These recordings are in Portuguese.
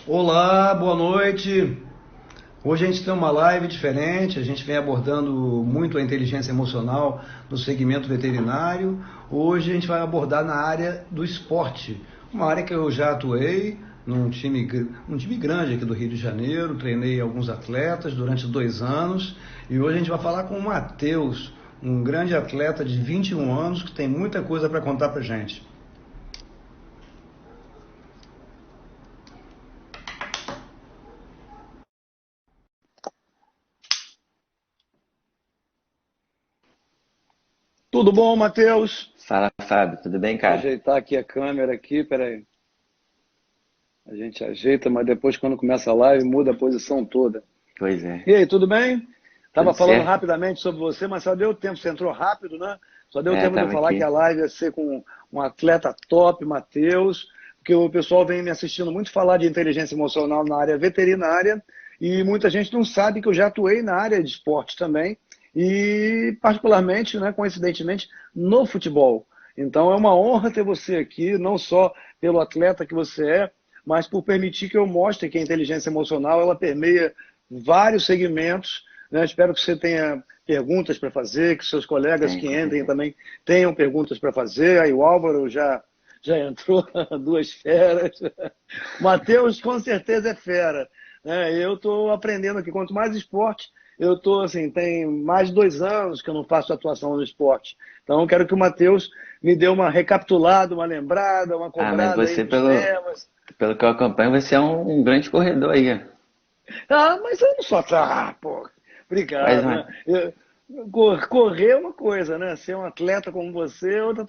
Olá, boa noite. Hoje a gente tem uma live diferente, a gente vem abordando muito a inteligência emocional no segmento veterinário. Hoje a gente vai abordar na área do esporte, uma área que eu já atuei num time grande aqui do Rio de Janeiro, treinei alguns atletas durante 2 anos e hoje a gente vai falar com o Matheus, um grande atleta de 21 anos que tem muita coisa para contar pra gente. Tudo bom, Matheus? Fala, Fábio, tudo bem, cara? Ajeitar aqui a câmera aqui, peraí. A gente ajeita, mas depois quando começa a live muda a posição toda. Pois é, E aí, tudo bem? tudo Tava falando certo? rapidamente sobre você, mas só deu tempo, você entrou rápido, né? Só deu tempo de eu Tava falar que a aqui. live ia ser com um atleta top, Matheus, porque o pessoal vem me assistindo muito falar de inteligência emocional na área veterinária e muita gente não sabe que eu já atuei na área de esporte também e particularmente, né, coincidentemente, no futebol. Então é uma honra ter você aqui, não só pelo atleta que você é, mas por permitir que eu mostre que a inteligência emocional ela permeia vários segmentos, né? Espero que você tenha perguntas para fazer, que seus colegas Tem, que com entrem certeza. também tenham perguntas para fazer. Aí o Álvaro já entrou, duas feras. O Matheus com certeza é fera. Né? Eu estou aprendendo aqui, quanto mais esporte, eu estou assim, tem mais de 2 anos que eu não faço atuação no esporte. Então eu quero que o Matheus me dê uma recapitulada, uma lembrada, uma Mas cobrada aí você, nos pelo, temas. pelo que eu acompanho, você é um grande corredor aí, ó. Ah, mas eu não sou. Ah, pô, Faz obrigado, uma... né? Correr é uma coisa, né? Ser um atleta como você é outra.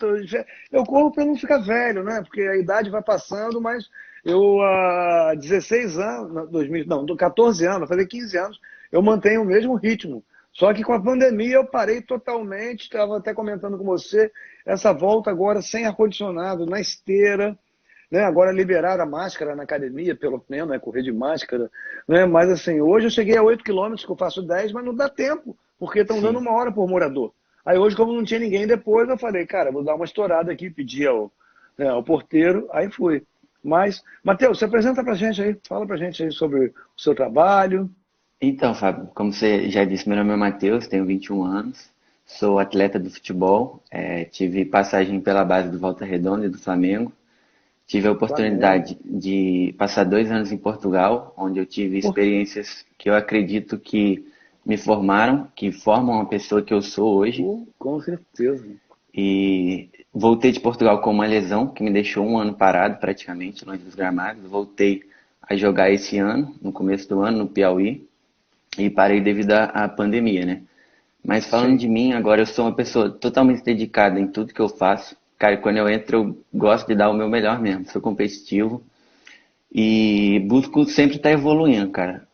Eu corro para não ficar velho, né? Porque a idade vai passando, mas eu há 16 anos, 2000, não, 14 anos, fazer 15 anos, eu mantenho o mesmo ritmo. Só que com a pandemia eu parei totalmente, estava até comentando com você, essa volta agora sem ar-condicionado, na esteira, né? Agora liberaram a máscara na academia, pelo menos, né? Correr de máscara, né? Mas assim, hoje eu cheguei a 8 quilômetros, que eu faço 10, mas não dá tempo, porque estão dando Sim. 1 hora por morador. Aí hoje, como não tinha ninguém depois, eu falei, cara, vou dar uma estourada aqui, pedi ao porteiro, aí fui. Mas, Matheus, se apresenta pra gente aí, fala pra gente aí sobre o seu trabalho. Então, Fábio, como você já disse, meu nome é Matheus, tenho 21 anos, sou atleta do futebol, tive passagem pela base do Volta Redonda e do Flamengo. Tive a Flamengo. oportunidade de passar 2 anos em Portugal, onde eu tive Pô, experiências que eu acredito que me formaram, que formam a pessoa que eu sou hoje. com certeza. E voltei de Portugal com uma lesão que me deixou um ano parado praticamente, longe dos gramados. Voltei a jogar esse ano, no começo do ano, no Piauí, e parei devido à pandemia, né? Mas falando Sim. de mim, agora eu sou uma pessoa totalmente dedicada em tudo que eu faço. Cara, quando eu entro, eu gosto de dar o meu melhor mesmo. Sou competitivo e busco sempre estar evoluindo, cara.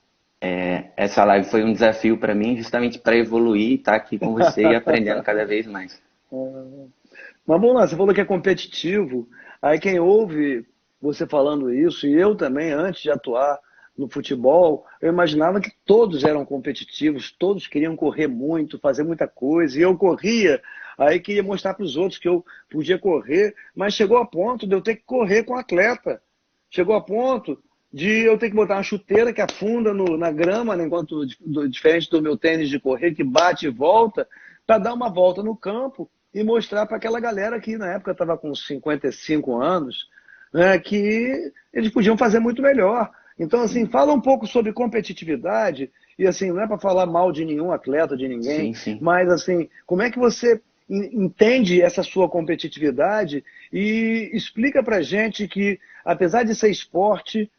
Essa live foi um desafio para mim, justamente para evoluir, estar aqui com você e aprendendo cada vez mais. Mas vamos lá, você falou que é competitivo. Aí quem ouve você falando isso, e eu também, antes de atuar no futebol, eu imaginava que todos eram competitivos, todos queriam correr muito, fazer muita coisa, e eu corria, aí queria mostrar para os outros que eu podia correr, mas chegou a ponto de eu ter que correr com o atleta. Chegou a ponto de eu ter que botar uma chuteira que afunda na grama, né, enquanto diferente do meu tênis de correr, que bate e volta, para dar uma volta no campo e mostrar para aquela galera que na época estava com 55 anos, né, que eles podiam fazer muito melhor. Então, assim, Sim, fala um pouco sobre competitividade, e assim, não é para falar mal de nenhum atleta, de ninguém, sim, sim. mas assim, como é que você entende essa sua competitividade e explica para gente que, apesar de ser esporte,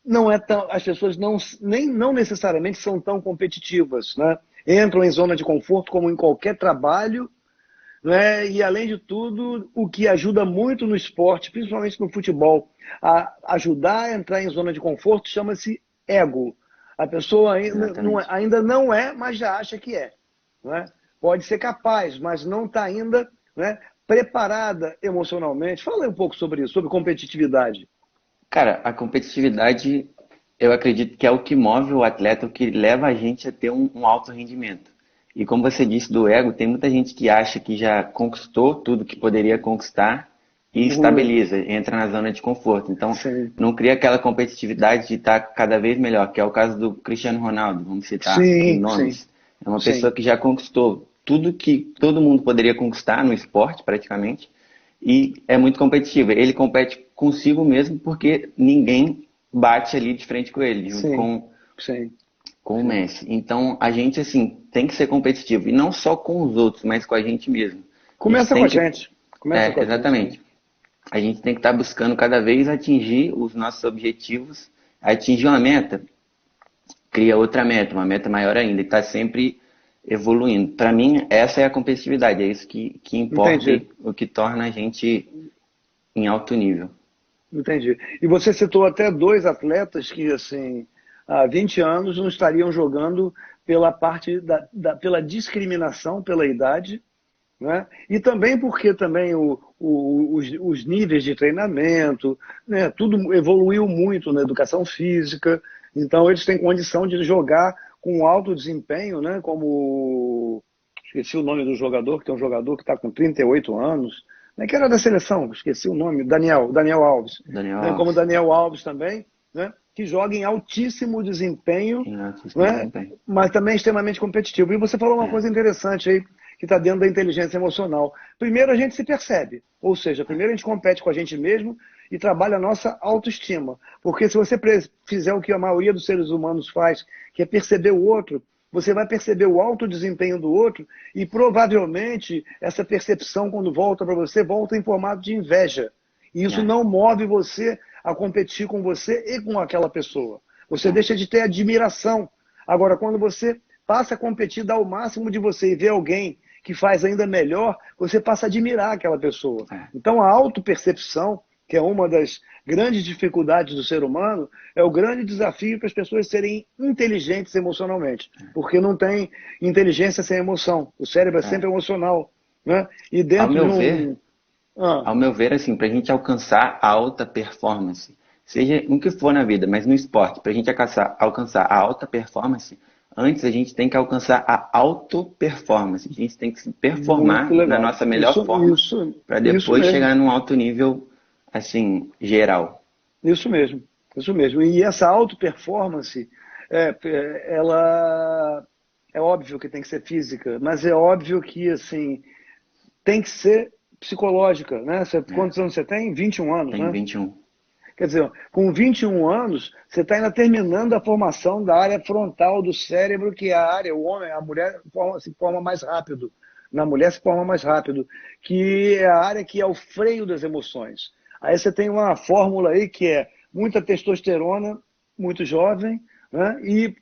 não é tão, as pessoas não necessariamente são tão competitivas, né? Entram em zona de conforto como em qualquer trabalho, né? E além de tudo, o que ajuda muito no esporte, principalmente no futebol, a ajudar a entrar em zona de conforto chama-se ego. A pessoa Exatamente. ainda não é, mas já acha que é. Né? Pode ser capaz, mas não está ainda, né, preparada emocionalmente. Fala aí um pouco sobre isso, sobre competitividade. Cara, a competitividade, eu acredito que é o que move o atleta, o que leva a gente a ter um alto rendimento. E como você disse do ego, tem muita gente que acha que já conquistou tudo que poderia conquistar e Uhum. estabiliza, entra na zona de conforto. Então, Sim, não cria aquela competitividade de estar cada vez melhor, que é o caso do Cristiano Ronaldo, vamos citar aqui sim, sim, nomes. É uma pessoa sim. que já conquistou tudo que todo mundo poderia conquistar no esporte, praticamente, e é muito competitivo. Ele compete consigo mesmo porque ninguém bate ali de frente com ele, junto Sim, sim, com o sim. Messi. Então, a gente, assim, tem que ser competitivo. E não só com os outros, mas com a gente mesmo. A gente Começa com tem a que. gente. Começa com a gente, né? Exatamente. A gente tem que estar buscando cada vez atingir os nossos objetivos. Atingir uma meta, cria outra meta, uma meta maior ainda. E está sempre evoluindo. Para mim, essa é a competitividade. É isso que importa Entendi, e o que torna a gente em alto nível. entendi. E você citou até dois atletas que, assim, há 20 anos não estariam jogando pela parte pela discriminação pela idade, né? E também porque também os níveis de treinamento, né? Tudo evoluiu muito na educação física, então eles têm condição de jogar com alto desempenho, né? Como esqueci o nome do jogador, que tem um jogador que está com 38 anos, né? Que era da seleção, esqueci o nome, Daniel Alves, Daniel né? Como Alves, Daniel Alves também, né? Que joga em altíssimo desempenho, em altíssimo né? desempenho. Mas também extremamente competitivo. E você falou uma É, coisa interessante aí, que está dentro da inteligência emocional. Primeiro a gente se percebe, ou seja, primeiro a gente compete com a gente mesmo e trabalha a nossa autoestima. Porque se você fizer o que a maioria dos seres humanos faz, que é perceber o outro, você vai perceber o alto desempenho do outro e provavelmente essa percepção, quando volta para você, volta em formato de inveja. E isso é, não move você a competir com você e com aquela pessoa. Você é, deixa de ter admiração. Agora, quando você passa a competir, dá o máximo de você e vê alguém que faz ainda melhor, você passa a admirar aquela pessoa. é, Então, a autopercepção, que é uma das grandes dificuldades do ser humano, é o grande desafio para as pessoas serem inteligentes emocionalmente, porque não tem inteligência sem emoção. O cérebro é sempre é. emocional, né? E Ao dentro de meu ver, um... Ah, assim, para a gente alcançar a alta performance, seja no que for na vida, mas no esporte, para a gente alcançar a alta performance, antes a gente tem que alcançar a auto-performance. A gente tem que se muito performar na legal. nossa melhor forma para Isso depois mesmo. chegar num alto nível, assim, geral. Isso mesmo, isso mesmo. E essa auto-performance, ela é óbvio que tem que ser física, mas é óbvio que assim tem que ser psicológica, né? Né? Quantos anos você tem? 21 anos, Tenho né? 21. Quer dizer, com 21 anos, você está ainda terminando a formação da área frontal do cérebro, que é a área, o homem, a mulher se forma mais rápido. Na mulher se forma mais rápido, que é a área que é o freio das emoções. Aí você tem uma fórmula aí que é muita testosterona, muito jovem, né? E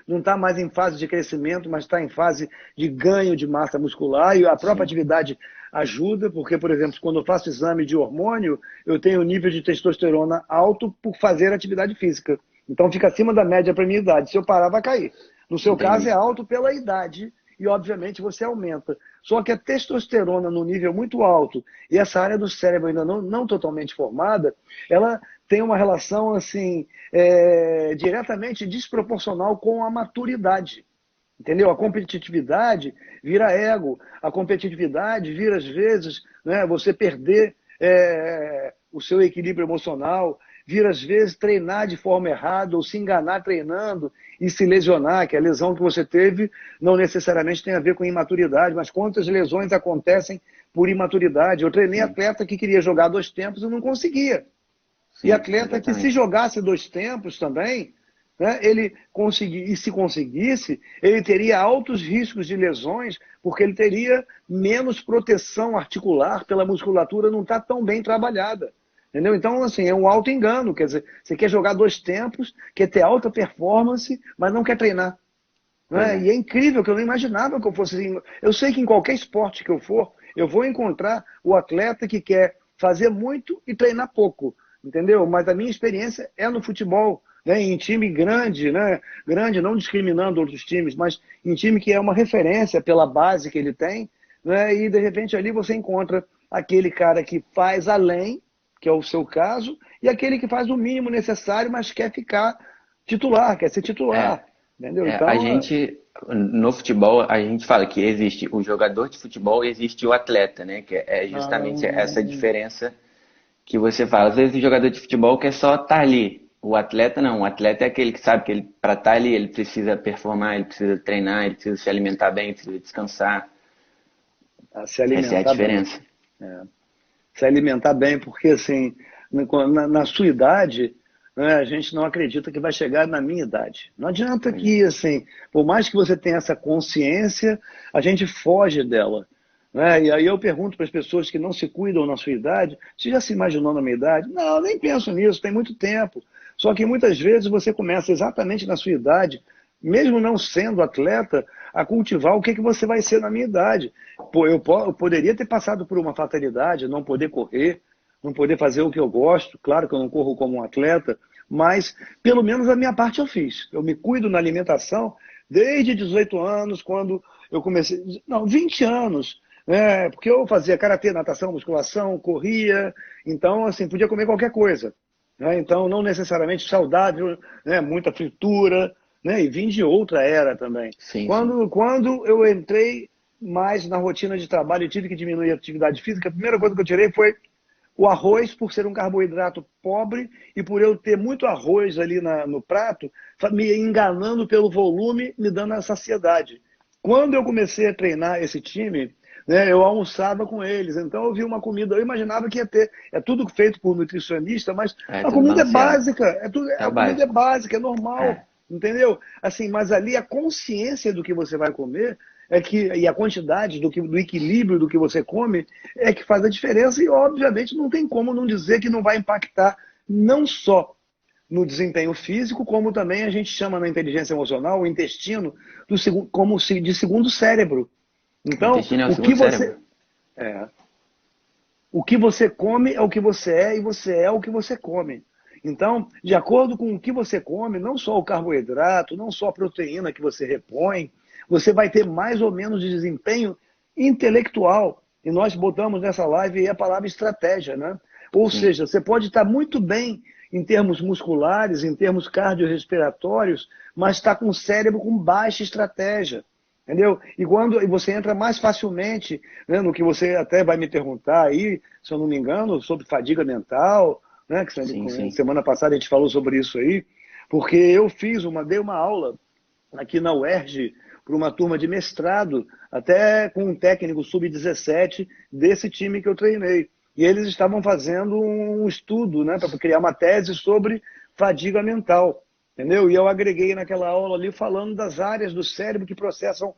não está mais em fase de crescimento, mas está em fase de ganho de massa muscular, e a própria Sim, atividade ajuda, porque, por exemplo, quando eu faço exame de hormônio, eu tenho nível de testosterona alto por fazer atividade física. Então fica acima da média para minha idade. Se eu parar, vai cair. No seu caso, é entendi. alto pela idade e, obviamente, você aumenta. Só que a testosterona no nível muito alto e essa área do cérebro ainda não totalmente formada, ela tem uma relação assim diretamente desproporcional com a maturidade. Entendeu? A competitividade vira ego, a competitividade vira, às vezes, né, você perder o seu equilíbrio emocional, vira, às vezes, treinar de forma errada ou se enganar treinando e se lesionar, que a lesão que você teve não necessariamente tem a ver com imaturidade, mas quantas lesões acontecem por imaturidade. Eu treinei Sim, atleta que queria jogar 2 tempos e não conseguia. E sim, atleta que se exatamente. jogasse 2 tempos também, né, ele conseguir, e se conseguisse, ele teria altos riscos de lesões, porque ele teria menos proteção articular pela musculatura não estar tão bem trabalhada. Entendeu? Então, assim, é um auto-engano. Quer dizer, você quer jogar 2 tempos, quer ter alta performance, mas não quer treinar. Pois Né? é. E é incrível que eu não imaginava que eu fosse assim. Eu sei que em qualquer esporte que eu for, eu vou encontrar o atleta que quer fazer muito e treinar pouco, entendeu? Mas a minha experiência é no futebol, né? Em time grande, né? Grande, não discriminando outros times, mas em time que é uma referência pela base que ele tem, né? E de repente ali você encontra aquele cara que faz além, que é o seu caso, e aquele que faz o mínimo necessário, mas quer ficar titular, quer ser É, titular. Entendeu? a Então, gente. no futebol a gente fala que existe o jogador de futebol e existe o atleta, né? Que é justamente essa Ah, diferença que você fala. Às vezes o jogador de futebol quer só estar ali. O atleta não. O atleta é aquele que sabe que ele, para estar ali, ele precisa performar, ele precisa treinar, ele precisa se alimentar bem, precisa descansar. a se Essa é a alimentar bem. diferença. Se alimentar bem, porque assim, na sua idade, né, a gente não acredita que vai chegar na minha idade. Não adianta Pois é. que, assim, por mais que você tenha essa consciência, a gente foge dela. Né? E aí eu pergunto para as pessoas que não se cuidam na sua idade, você já se imaginou na minha idade? Não, nem penso nisso, tem muito tempo. Só que muitas vezes você começa exatamente na sua idade, mesmo não sendo atleta, a cultivar o que, que você vai ser na minha idade. Pô, eu poderia ter passado por uma fatalidade, não poder correr, não poder fazer o que eu gosto. Claro que eu não corro como um atleta, mas pelo menos a minha parte eu fiz. Eu me cuido na alimentação desde 18 anos, quando eu comecei. Não, 20 anos. Né? Porque eu fazia karatê, natação, musculação, corria. Então, assim, podia comer qualquer coisa. Né? Então, não necessariamente saudável, né? Muita fritura. Né? E vim de outra era também. Sim, sim. Quando eu entrei mais na rotina de trabalho e tive que diminuir a atividade física, a primeira coisa que eu tirei foi o arroz, por ser um carboidrato pobre e por eu ter muito arroz ali no prato, me enganando pelo volume, me dando a saciedade. Quando eu comecei a treinar esse time, né, eu almoçava com eles, então eu vi uma comida, eu imaginava que ia ter, é tudo feito por nutricionista, mas É a tudo comida é balanceado. básica, É a o comida é básico. básica, é normal, É. entendeu? Assim, mas ali a consciência do que você vai comer é que, e a quantidade do equilíbrio do que você come é que faz a diferença e, obviamente, não tem como não dizer que não vai impactar não só no desempenho físico, como também a gente chama na inteligência emocional o intestino como de segundo cérebro. O Então, intestino é o segundo cérebro. é, o que você come é o que você é e você é o que você come. Então, de acordo com o que você come, não só o carboidrato, não só a proteína que você repõe, você vai ter mais ou menos de desempenho intelectual. E nós botamos nessa live a palavra estratégia, né? Ou Sim. seja, você pode estar muito bem em termos musculares, em termos cardiorrespiratórios, mas está com o cérebro com baixa estratégia. Entendeu? E quando você entra mais facilmente, né, no que você até vai me perguntar aí, se eu não me engano, sobre fadiga mental, né, que Sim, sim. semana passada a gente falou sobre isso aí, porque eu dei uma aula aqui na UERJ para uma turma de mestrado, até com um técnico sub-17 desse time que eu treinei. E eles estavam fazendo um estudo, né, para criar uma tese sobre fadiga mental. Entendeu? E eu agreguei naquela aula ali falando das áreas do cérebro que processam,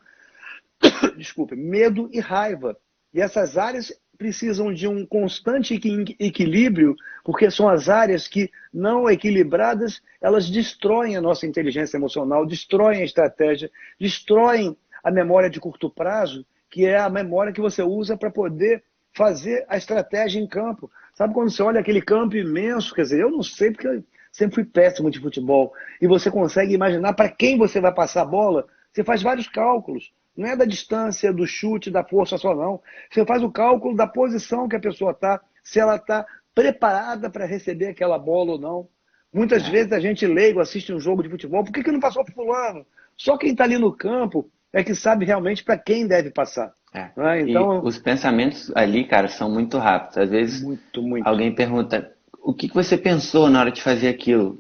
desculpe, medo e raiva. E essas áreas precisam de um constante equilíbrio, porque são as áreas que, não equilibradas, elas destroem a nossa inteligência emocional, destroem a estratégia, destroem a memória de curto prazo, que é a memória que você usa para poder fazer a estratégia em campo. Sabe quando você olha aquele campo imenso, quer dizer, eu não sei porque eu sempre fui péssimo de futebol, e você consegue imaginar para quem você vai passar a bola, você faz vários cálculos. Não é da distância, do chute, da força só, não. Você faz o cálculo da posição que a pessoa está, se ela está preparada para receber aquela bola ou não. Muitas É. vezes a gente leigo assiste um jogo de futebol, por que não passou para fulano? Só quem está ali no campo é que sabe realmente para quem deve passar. É. Né? E Então, os pensamentos ali, cara, são muito rápidos. Às vezes muito, muito. alguém pergunta: o que que você pensou na hora de fazer aquilo?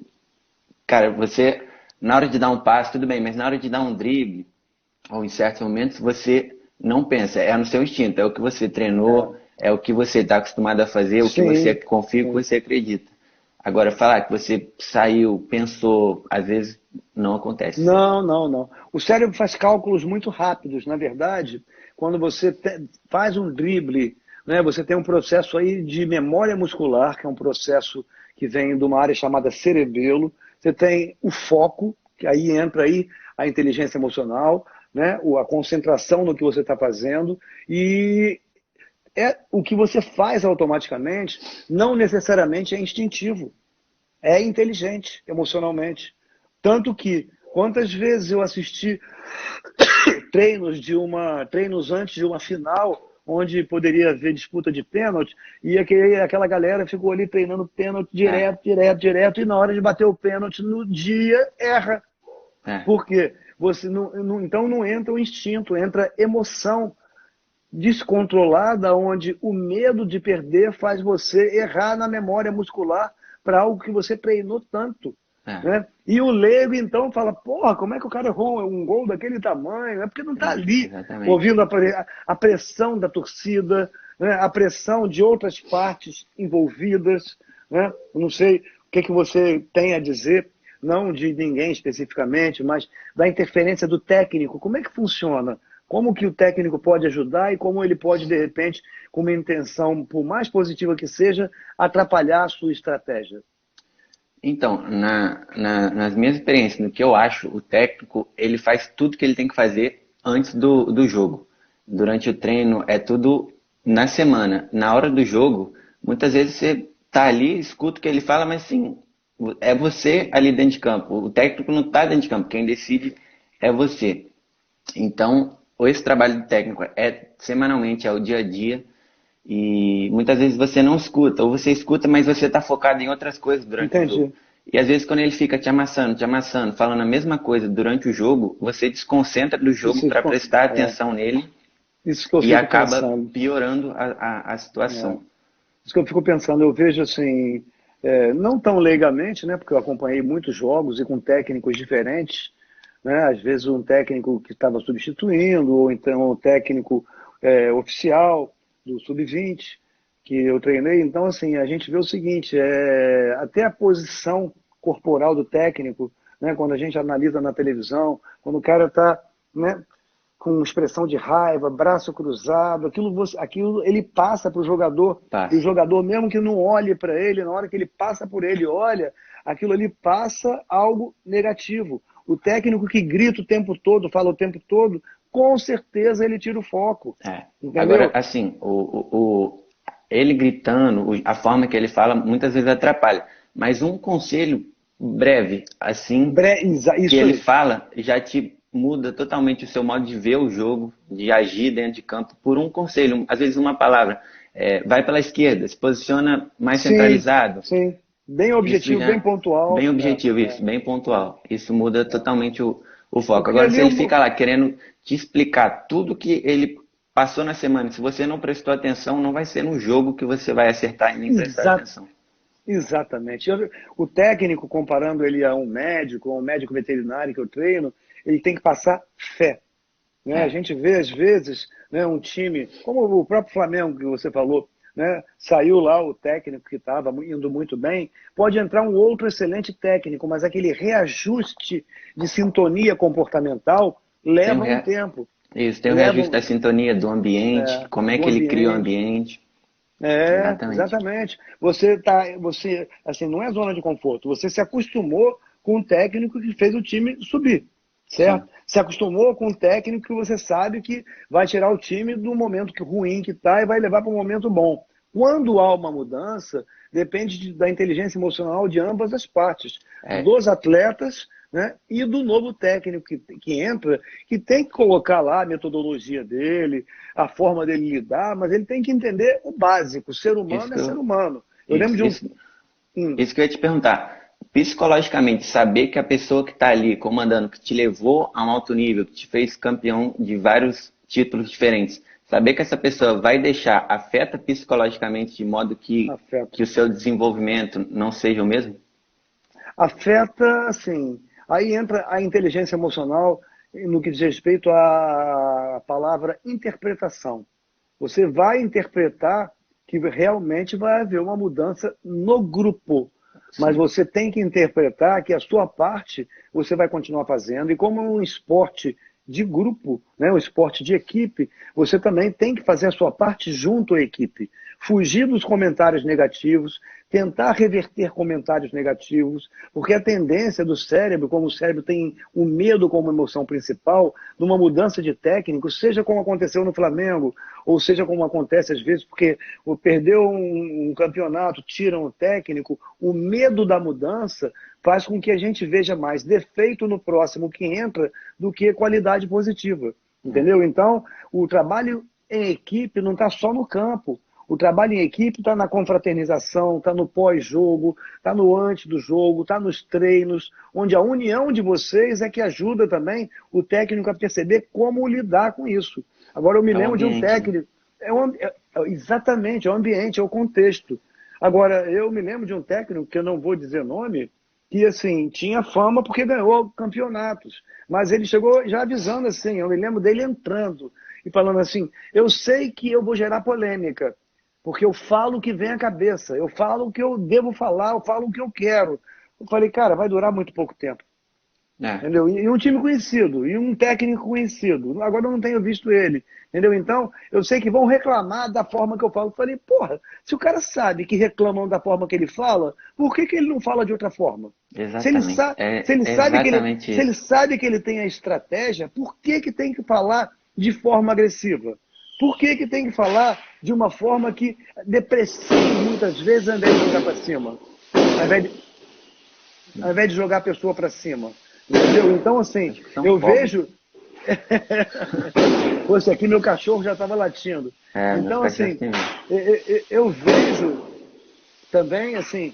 Cara, você, na hora de dar um passe, tudo bem, mas na hora de dar um drible, ou em certos momentos, você não pensa. É no seu instinto, é o que você treinou, É, é o que você está acostumado a fazer, o que você sim, confia, o que sim. você acredita. Agora, falar que você saiu, pensou, às vezes não acontece. Não, não, não. O cérebro faz cálculos muito rápidos. Na verdade, quando você faz um drible, né, você tem um processo aí de memória muscular, que é um processo que vem de uma área chamada cerebelo. Você tem o foco, que aí entra aí a inteligência emocional, né, a concentração no que você está fazendo, e é o que você faz automaticamente, não necessariamente é instintivo. É inteligente emocionalmente. Tanto que, quantas vezes eu assisti treinos antes de uma final, onde poderia haver disputa de pênalti, e aquela galera ficou ali treinando pênalti É, direto, direto, direto, e na hora de bater o pênalti no dia, erra. é, Por quê? você então não entra o instinto, entra emoção descontrolada, onde o medo de perder faz você errar na memória muscular para algo que você treinou tanto. É, Né? E o leigo, então, fala, porra, como é que o cara errou um gol daquele tamanho? É porque não está ali, exatamente. ouvindo a pressão da torcida, né? A pressão de outras partes envolvidas. Né? Não sei o que você tem a dizer, não de ninguém especificamente, mas da interferência do técnico. Como é que funciona? Como que o técnico pode ajudar e como ele pode, de repente, com uma intenção, por mais positiva que seja, atrapalhar a sua estratégia? Então, nas minhas experiências, no que eu acho, o técnico, ele faz tudo que ele tem que fazer antes do jogo. Durante o treino, é tudo na semana. Na hora do jogo, muitas vezes você tá ali, escuta o que ele fala, mas sim, é você ali dentro de campo. O técnico não está dentro de campo, quem decide é você. Então, esse trabalho de técnico é semanalmente, é o dia a dia, e muitas vezes você não escuta, ou você escuta, mas você está focado em outras coisas durante o jogo. Entendi. E às vezes quando ele fica te amassando, falando a mesma coisa durante o jogo, você desconcentra do jogo Isso, para prestar é, atenção nele isso que eu e fico acaba pensando. piorando a É, situação. isso que eu fico pensando. Eu vejo assim, não tão leigamente, né, porque eu acompanhei muitos jogos e com técnicos diferentes, né, às vezes um técnico que estava substituindo, ou então um técnico oficial do Sub-20, que eu treinei. Então, assim, a gente vê o seguinte, até a posição corporal do técnico, né, quando a gente analisa na televisão, quando o cara está, né, com expressão de raiva, braço cruzado, aquilo ele passa para o jogador, e o Passa. jogador, mesmo que não olhe para ele, na hora que ele passa por ele, olha, aquilo ali passa algo negativo. O técnico que grita o tempo todo, fala o tempo todo, com certeza ele tira o foco. É. Agora, Entendeu? assim, ele gritando, a forma que ele fala, muitas vezes atrapalha. Mas um conselho breve, assim, que Isso ele aí. fala, já te muda totalmente o seu modo de ver o jogo, de agir dentro de campo, por um conselho, às vezes uma palavra. Vai pela esquerda, se posiciona mais Sim, centralizado. sim. Bem Isso objetivo, bem já, bem pontual. objetivo, isso, bem pontual. Isso muda totalmente o foco. Porque Agora, se ali ele fica lá querendo te explicar tudo que ele passou na semana, se você não prestou atenção, não vai ser no jogo que você vai acertar e nem prestar Exa- atenção. exatamente. O técnico, comparando ele a um médico veterinário que eu treino, ele tem que passar fé. Né? A É, gente vê, às vezes, né, um time, como o próprio Flamengo que você falou, né, saiu lá o técnico que estava indo muito bem, pode entrar um outro excelente técnico, mas aquele reajuste de sintonia comportamental tem um leva um tempo. isso, tem o Leva reajuste da sintonia do ambiente, como é do que ele cria o ambiente. ambiente. Exatamente. Exatamente. Você, assim, não é zona de conforto. Você se acostumou com o técnico que fez o time subir, certo? Sim. Se acostumou com o técnico que você sabe que vai tirar o time do momento ruim que está e vai levar para um momento bom. Quando há uma mudança, depende da inteligência emocional de ambas as partes, É, dos atletas, né, e do novo técnico que entra, que tem que colocar lá a metodologia dele, a forma dele lidar, mas ele tem que entender o básico. Ser isso humano é que ser eu, humano. Eu lembro isso, de um. isso, Hum, isso que eu ia te perguntar. Psicologicamente, saber que a pessoa que está ali comandando, que te levou a um alto nível, que te fez campeão de vários títulos diferentes, saber que essa pessoa vai deixar, afeta psicologicamente de modo afeta. que o seu desenvolvimento não seja o mesmo? Afeta, assim. Aí entra a inteligência emocional no que diz respeito à palavra interpretação. Você vai interpretar que realmente vai haver uma mudança no grupo. Mas Sim. você tem que interpretar que a sua parte você vai continuar fazendo. E como é um esporte de grupo, né, um esporte de equipe, você também tem que fazer a sua parte junto à equipe. Fugir dos comentários negativos, tentar reverter comentários negativos, porque a tendência do cérebro, como o cérebro tem o medo como emoção principal, numa mudança de técnico, seja como aconteceu no Flamengo, ou seja como acontece às vezes, porque perdeu um campeonato, tiram o técnico, o medo da mudança faz com que a gente veja mais defeito no próximo que entra do que qualidade positiva. É. Entendeu? Então, o trabalho em equipe não está só no campo. O trabalho em equipe está na confraternização, está no pós-jogo, está no antes do jogo, está nos treinos, onde a união de vocês é que ajuda também o técnico a perceber como lidar com isso. Agora, eu me É o lembro de um ambiente, né? técnico, exatamente, é o ambiente, é o contexto. Agora, eu me lembro de um técnico, que eu não vou dizer nome, que assim, tinha fama porque ganhou campeonatos. Mas ele chegou já avisando assim, eu me lembro dele entrando e falando assim, eu sei que eu vou gerar polêmica, porque eu falo o que vem à cabeça, eu falo o que eu devo falar, eu falo o que eu quero. Eu falei, cara, vai durar muito pouco tempo. É, Entendeu? E um time conhecido, e um técnico conhecido. Agora eu não tenho visto ele. Entendeu? Então, eu sei que vão reclamar da forma que eu falo. Eu falei, porra, se o cara sabe que reclamam da forma que ele fala, por que, que ele não fala de outra forma? Se ele, exatamente. sa É se ele sabe que ele, exatamente se ele isso. sabe que ele tem a estratégia, por que, que tem que falar de forma agressiva? Por que, que tem que falar de uma forma que deprecia muitas vezes ao invés de jogar para cima? Ao invés de, ao invés de jogar a pessoa para cima. Entendeu? Então, assim, Acho que são eu pobres. vejo. Poxa, aqui meu cachorro já estava latindo. É, meus Então, cachorros assim, têm medo. eu vejo também, assim,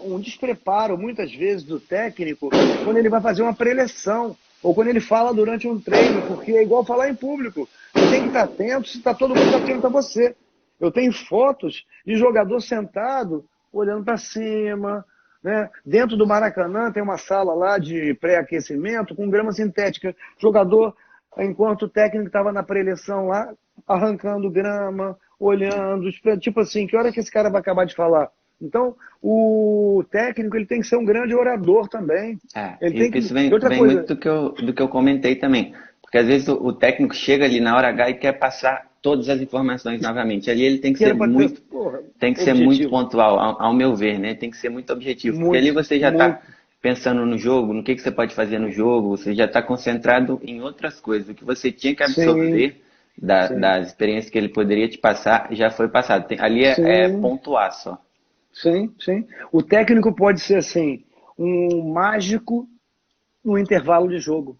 um despreparo, muitas vezes, do técnico quando ele vai fazer uma preleção ou quando ele fala durante um treino, porque é igual falar em público. Você tem que estar atento se está todo mundo atento a você. Eu tenho fotos de jogador sentado, olhando para cima, né? Dentro do Maracanã tem uma sala lá de pré-aquecimento com grama sintética. Jogador, enquanto o técnico estava na preleção lá, arrancando grama, olhando, tipo assim, que hora que esse cara vai acabar de falar? Então, o técnico ele tem que ser um grande orador também. É, Ele e tem que que. isso E outra vem muito coisa, do que eu comentei também. Porque às vezes o técnico chega ali na hora H e quer passar todas as informações novamente. Ali ele que era para ter, porra, tem que ser muito objetivo. pontual, ao meu ver, né? Tem que ser muito objetivo. Porque ali Muito, você já está muito. pensando no jogo, no que você pode fazer no jogo, você já está concentrado em outras coisas. O que você tinha que Sim, absorver sim, das experiências que ele poderia te passar já foi passado. Ali é sim. pontuar só. Sim, sim. O técnico pode ser assim, um mágico no intervalo de jogo.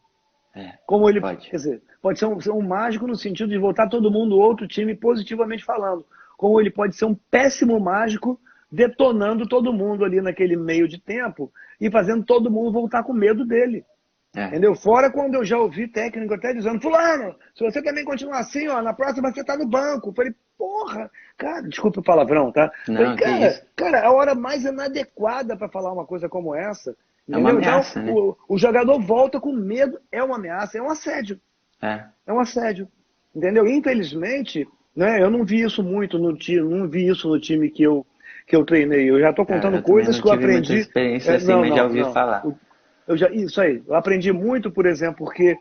É, Como ele, pode. quer dizer, pode ser um mágico no sentido de voltar todo mundo outro time positivamente falando. Como ele pode ser um péssimo mágico detonando todo mundo ali naquele meio de tempo e fazendo todo mundo voltar com medo dele. É. Entendeu? Fora quando eu já ouvi técnico até dizendo, fulano, se você também continuar assim, ó, na próxima você tá no banco. Eu falei, porra, cara, desculpa o palavrão, tá? Eu falei, Não, que isso. cara, é a hora mais inadequada para falar uma coisa como essa. É uma Entendeu? Então, ameaça, né? o jogador volta com medo, é uma ameaça, é um assédio. É. É um assédio. Entendeu? Infelizmente, né, eu não vi isso muito no time, não vi isso no time que eu treinei. Eu já estou É, contando eu também coisas não que eu tive muitas aprendi. experiências assim, Não, mas já não, ouvi não. falar. Isso aí, eu aprendi muito, por exemplo, porque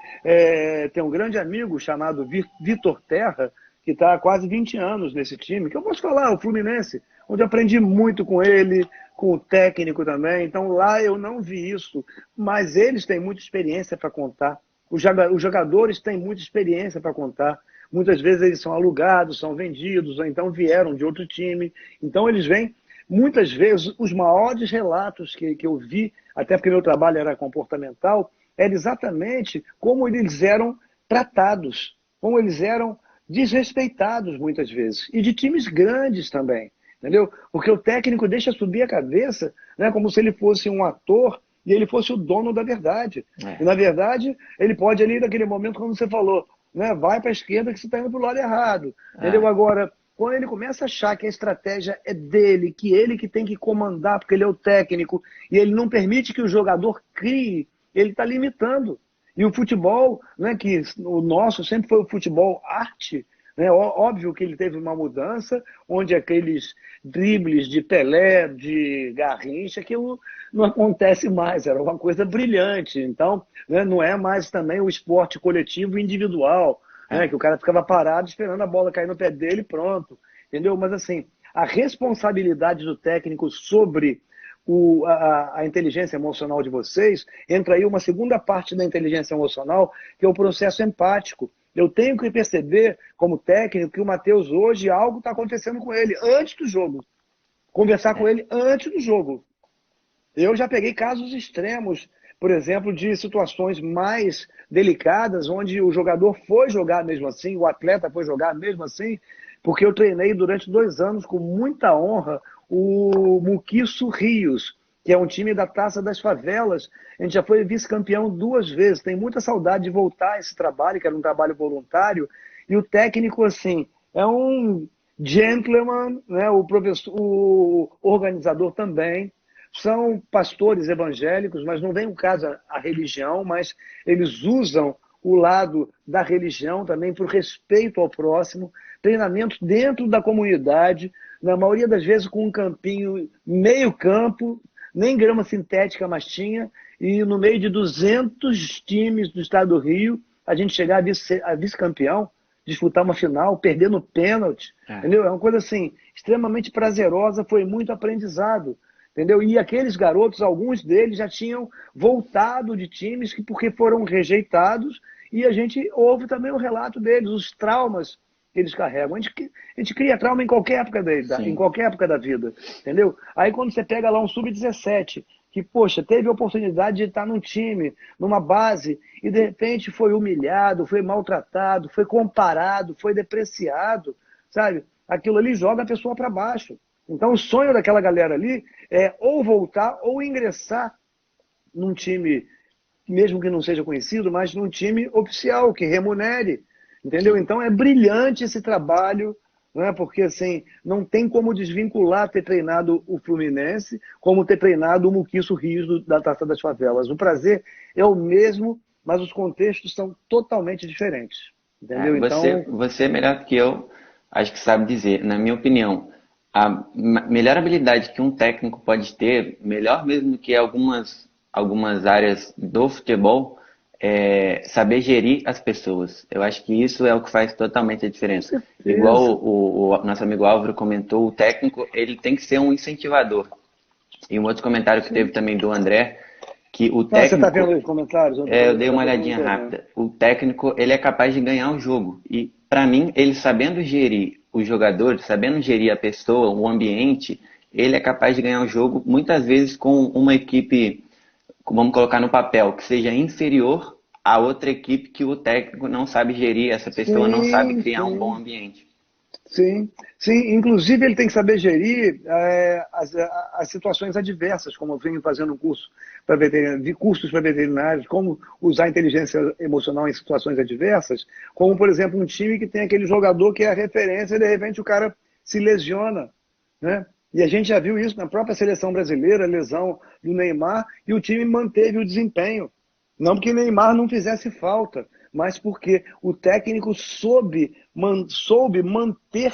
tem um grande amigo chamado Vitor Terra, que está há quase 20 anos nesse time, que eu posso falar, o Fluminense, onde eu aprendi muito com ele, com o técnico também. Então lá eu não vi isso, mas eles têm muita experiência para contar. Os jogadores têm muita experiência para contar. Muitas vezes eles são alugados, são vendidos, ou então vieram de outro time. Então eles vêm. Muitas vezes, os maiores relatos que eu vi, até porque meu trabalho era comportamental, era exatamente como eles eram tratados, como eles eram desrespeitados muitas vezes. E de times grandes também, entendeu? Porque o técnico deixa subir a cabeça, né, como se ele fosse um ator e ele fosse o dono da verdade. E, É, na verdade, ele pode ali, naquele momento, como você falou, né, vai para a esquerda que você está indo para o lado errado. Entendeu? é, Agora, quando ele começa a achar que a estratégia é dele, que ele que tem que comandar, porque ele é o técnico, e ele não permite que o jogador crie, ele está limitando. E o futebol, né, que o nosso sempre foi o futebol arte, né, óbvio que ele teve uma mudança, onde aqueles dribles de Pelé, de Garrincha, aquilo não acontece mais, era uma coisa brilhante. Então, né, não é mais também o esporte coletivo e individual, né, é. que o cara ficava parado esperando a bola cair no pé dele e pronto. Entendeu? Mas assim, a responsabilidade do técnico sobre a inteligência emocional de vocês, entra aí uma segunda parte da inteligência emocional, que é o processo empático. Eu tenho que perceber, como técnico, que o Matheus hoje algo está acontecendo com ele antes do jogo. Conversar com É. ele antes do jogo. Eu já peguei casos extremos, por exemplo, de situações mais delicadas, onde o jogador foi jogar mesmo assim, o atleta foi jogar mesmo assim, porque eu treinei durante 2 anos com muita honra o Muquiço Rios, que é um time da Taça das Favelas. A gente já foi vice-campeão 2 vezes. Tem muita saudade de voltar a esse trabalho, que era um trabalho voluntário. E o técnico, assim, é um gentleman, né? O professor, o organizador também. São pastores evangélicos, mas não vem o caso a religião, mas eles usam o lado da religião também para o respeito ao próximo, treinamento dentro da comunidade, na maioria das vezes com um campinho meio campo, nem grama sintética mais tinha, e no meio de 200 times do estado do Rio, a gente chegar a vice-campeão, disputar uma final, perder no pênalti, entendeu? É uma coisa assim, extremamente prazerosa, foi muito aprendizado, entendeu? E aqueles garotos, alguns deles já tinham voltado de times porque foram rejeitados, e a gente ouve também o relato deles, os traumas que eles carregam. A gente cria trauma em qualquer época em qualquer época da vida, entendeu? Aí quando você pega lá um sub-17, que, poxa, teve a oportunidade de estar num time, numa base, e de repente foi humilhado, foi maltratado, foi comparado, foi depreciado, sabe? Aquilo ali joga a pessoa para baixo. Então o sonho daquela galera ali é ou voltar ou ingressar num time, mesmo que não seja conhecido, mas num time oficial, que remunere, entendeu? Então é brilhante esse trabalho, né? Porque assim, não tem como desvincular ter treinado o Fluminense, como ter treinado o Muquiço Rios da Taça das Favelas. O prazer é o mesmo, mas os contextos são totalmente diferentes, entendeu? Você é melhor que eu, acho que sabe dizer, na minha opinião, a melhor habilidade que um técnico pode ter, melhor mesmo do que algumas áreas do futebol, é saber gerir as pessoas. Eu acho que isso é o que faz totalmente a diferença. Igual o nosso amigo Álvaro comentou, o técnico ele tem que ser um incentivador. E um outro comentário que teve também do André, que o técnico... Você está vendo os comentários? Eu dei uma olhadinha rápida. O técnico ele é capaz de ganhar o jogo. E para mim, ele sabendo gerir os jogadores, sabendo gerir a pessoa, o ambiente, ele é capaz de ganhar o jogo muitas vezes com uma equipe, vamos colocar no papel, que seja inferior a outra equipe que o técnico não sabe gerir, essa pessoa não sabe criar um bom ambiente. Sim, sim. Inclusive ele tem que saber gerir as situações adversas, como eu venho fazendo cursos para veterinários, como usar a inteligência emocional em situações adversas, como, por exemplo, um time que tem aquele jogador que é a referência e, de repente, o cara se lesiona, né? E a gente já viu isso na própria seleção brasileira, a lesão do Neymar, e o time manteve o desempenho. Não porque Neymar não fizesse falta, mas porque o técnico soube manter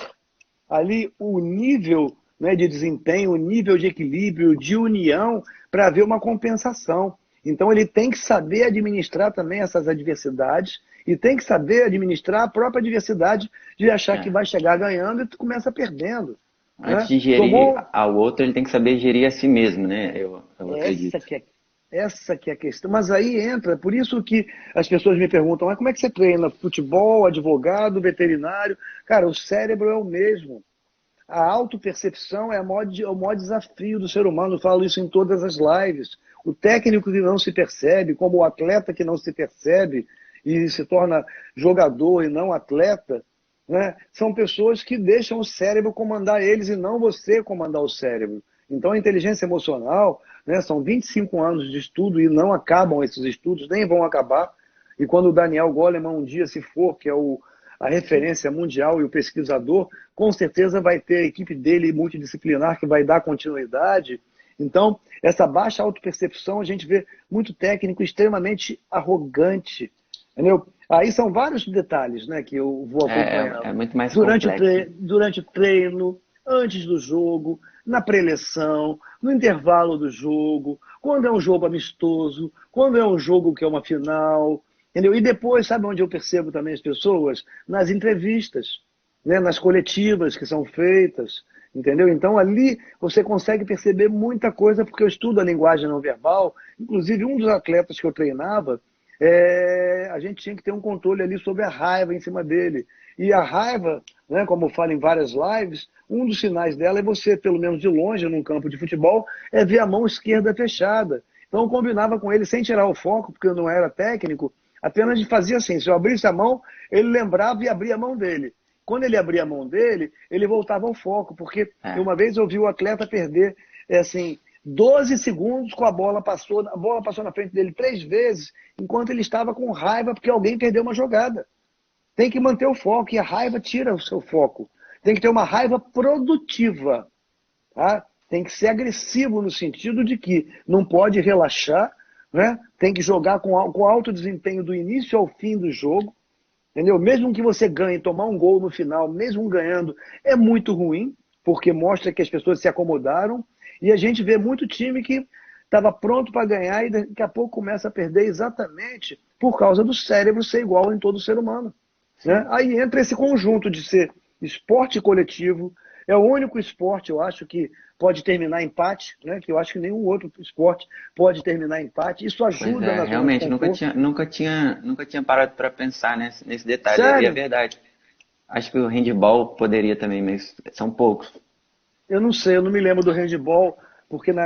ali o nível, né, de desempenho, o nível de equilíbrio, de união, para haver uma compensação. Então ele tem que saber administrar também essas adversidades e tem que saber administrar a própria adversidade de achar que vai chegar ganhando e tu começa perdendo. Antes de gerir ao outro, ele tem que saber gerir a si mesmo, né? Eu acredito. Essa que é a questão. Mas aí entra, por isso que as pessoas me perguntam, mas como é que você treina? Futebol, advogado, veterinário? Cara, o cérebro é o mesmo. A autopercepção é o maior desafio do ser humano. Eu falo isso em todas as lives. O técnico que não se percebe, como o atleta que não se percebe e se torna jogador e não atleta, né? São pessoas que deixam o cérebro comandar eles e não você comandar o cérebro. Então a inteligência emocional, né, são 25 anos de estudo e não acabam esses estudos, nem vão acabar. E quando o Daniel Goleman um dia se for, que é a referência mundial e o pesquisador, com certeza vai ter a equipe dele multidisciplinar que vai dar continuidade. Então, essa baixa autopercepção, a gente vê muito técnico extremamente arrogante, entendeu? Aí são vários detalhes, né, que eu vou acompanhando. É muito mais durante complexo. durante o treino, antes do jogo, na preleção, no intervalo do jogo, quando é um jogo amistoso, quando é um jogo que é uma final, entendeu? E depois, sabe onde eu percebo também as pessoas? Nas entrevistas, né? Nas coletivas que são feitas, entendeu? Então ali você consegue perceber muita coisa, porque eu estudo a linguagem não verbal. Inclusive, um dos atletas que eu treinava, a gente tinha que ter um controle ali sobre a raiva em cima dele. E a raiva, né, como eu falo em várias lives, um dos sinais dela é você, pelo menos de longe, num campo de futebol, é ver a mão esquerda fechada. Então eu combinava com ele, sem tirar o foco, porque eu não era técnico, apenas de fazer assim, se eu abrisse a mão, ele lembrava e abria a mão dele. quando ele abria a mão dele, ele voltava ao foco, porque É. uma vez eu vi o atleta perder, assim, 12 segundos com a bola passou na frente dele 3 vezes, enquanto ele estava com raiva porque alguém perdeu uma jogada. Tem que manter o foco, e a raiva tira o seu foco. Tem que ter uma raiva produtiva, tá? Tem que ser agressivo no sentido de que não pode relaxar, né? Tem que jogar com alto desempenho do início ao fim do jogo, entendeu? Mesmo que você ganhe, tomar um gol no final, mesmo ganhando, é muito ruim, porque mostra que as pessoas se acomodaram, e a gente vê muito time que estava pronto para ganhar e daqui a pouco começa a perder exatamente por causa do cérebro ser igual em todo ser humano, né? Aí entra esse conjunto de ser esporte coletivo, é o único esporte, eu acho, que pode terminar empate, né? Que eu acho que nenhum outro esporte pode terminar empate. Isso Pois ajuda é, na zona de realmente, conforto. nunca tinha parado para pensar nesse detalhe. E é Sério, verdade. Acho que o handball poderia também, mas são poucos. eu não sei, eu não me lembro do handball, porque na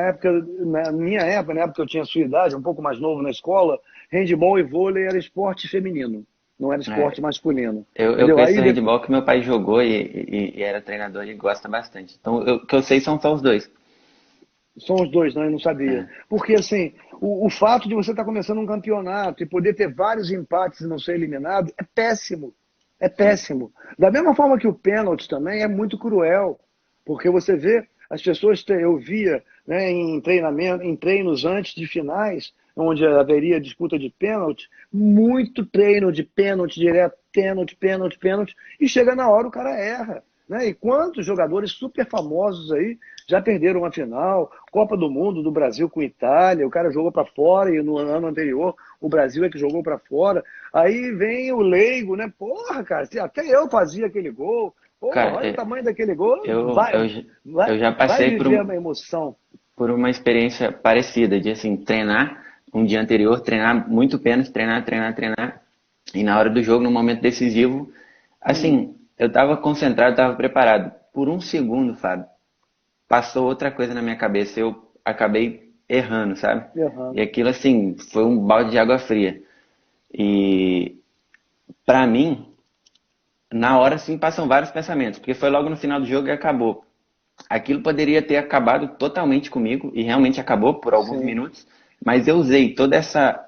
minha época, na época que eu tinha a sua idade, um pouco mais novo na escola, handball e vôlei era esporte feminino, não era esporte É, masculino. eu Entendeu? conheço o handball que meu pai jogou e era treinador e gosta bastante. Então, o que eu sei são só os dois. São os dois, né? Eu não sabia. É, Porque, assim, o fato de você estar começando um campeonato e poder ter vários empates e não ser eliminado é péssimo. É sim. péssimo. Da mesma forma que o pênalti também é muito cruel. Porque você vê, as pessoas, eu via, né, em treinamento, em treinos antes de finais, onde haveria disputa de pênalti, muito treino de pênalti direto, pênalti, pênalti, pênalti, e chega na hora o cara erra. Né? E quantos jogadores super famosos aí já perderam uma final, Copa do Mundo do Brasil com Itália, o cara jogou para fora e no ano anterior o Brasil é que jogou para fora. Aí vem o leigo, né? Porra, cara, até eu fazia aquele gol. Porra, Cara, olha o tamanho daquele gol. eu, Vai, eu, eu já vai passei viver uma emoção. por uma experiência parecida, de assim, treinar um dia anterior, treinar muito pênalti, treinar. E na hora do jogo, no momento decisivo, Hum, assim, eu tava concentrado, tava preparado. Por um segundo, Fábio, passou outra coisa na minha cabeça, eu acabei errando, sabe? E errando. aquilo, assim, foi um balde de água fria. E pra mim, na hora, sim, passam vários pensamentos, porque foi logo no final do jogo e acabou. Aquilo poderia ter acabado totalmente comigo, e realmente acabou por alguns Sim. minutos, mas eu usei toda essa.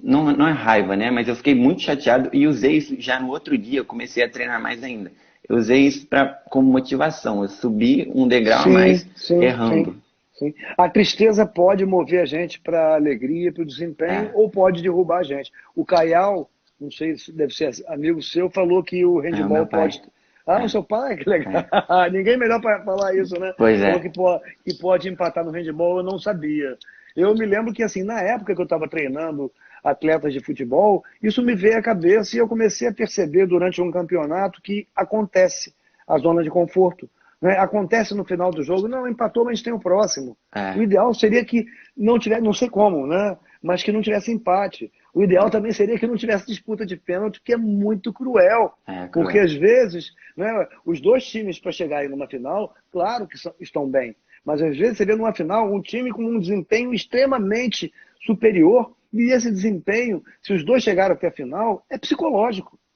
Não, não é raiva, né? Mas eu fiquei muito chateado e usei isso já no outro dia, eu comecei a treinar mais ainda. Eu usei isso como motivação, eu subi um degrau a Sim, mais sim, sim, errando. sim. A tristeza pode mover a gente para a alegria, para o desempenho, É, ou pode derrubar a gente. O Caial, não sei se deve ser amigo seu, falou que o é o meu handball pai. pode. Ah, o É, seu pai? Que legal. é. Ninguém melhor para falar isso, né? Pois Falou é, que pode empatar no handball, eu não sabia. Eu me lembro que, assim, na época que eu estava treinando atletas de futebol, isso me veio à cabeça e eu comecei a perceber durante um campeonato que acontece a zona de conforto. Né? Acontece no final do jogo, não, empatou, mas tem o próximo. O é, ideal seria que não tivesse, não sei como, né? Mas que não tivesse empate. O ideal também seria que não tivesse disputa de pênalti, que é muito cruel. Porque cruel. às vezes, né, os dois times para chegarem numa final, claro que estão bem, mas às vezes seria numa final um time com um desempenho extremamente superior, e esse desempenho, se os dois chegaram até a final, é psicológico. É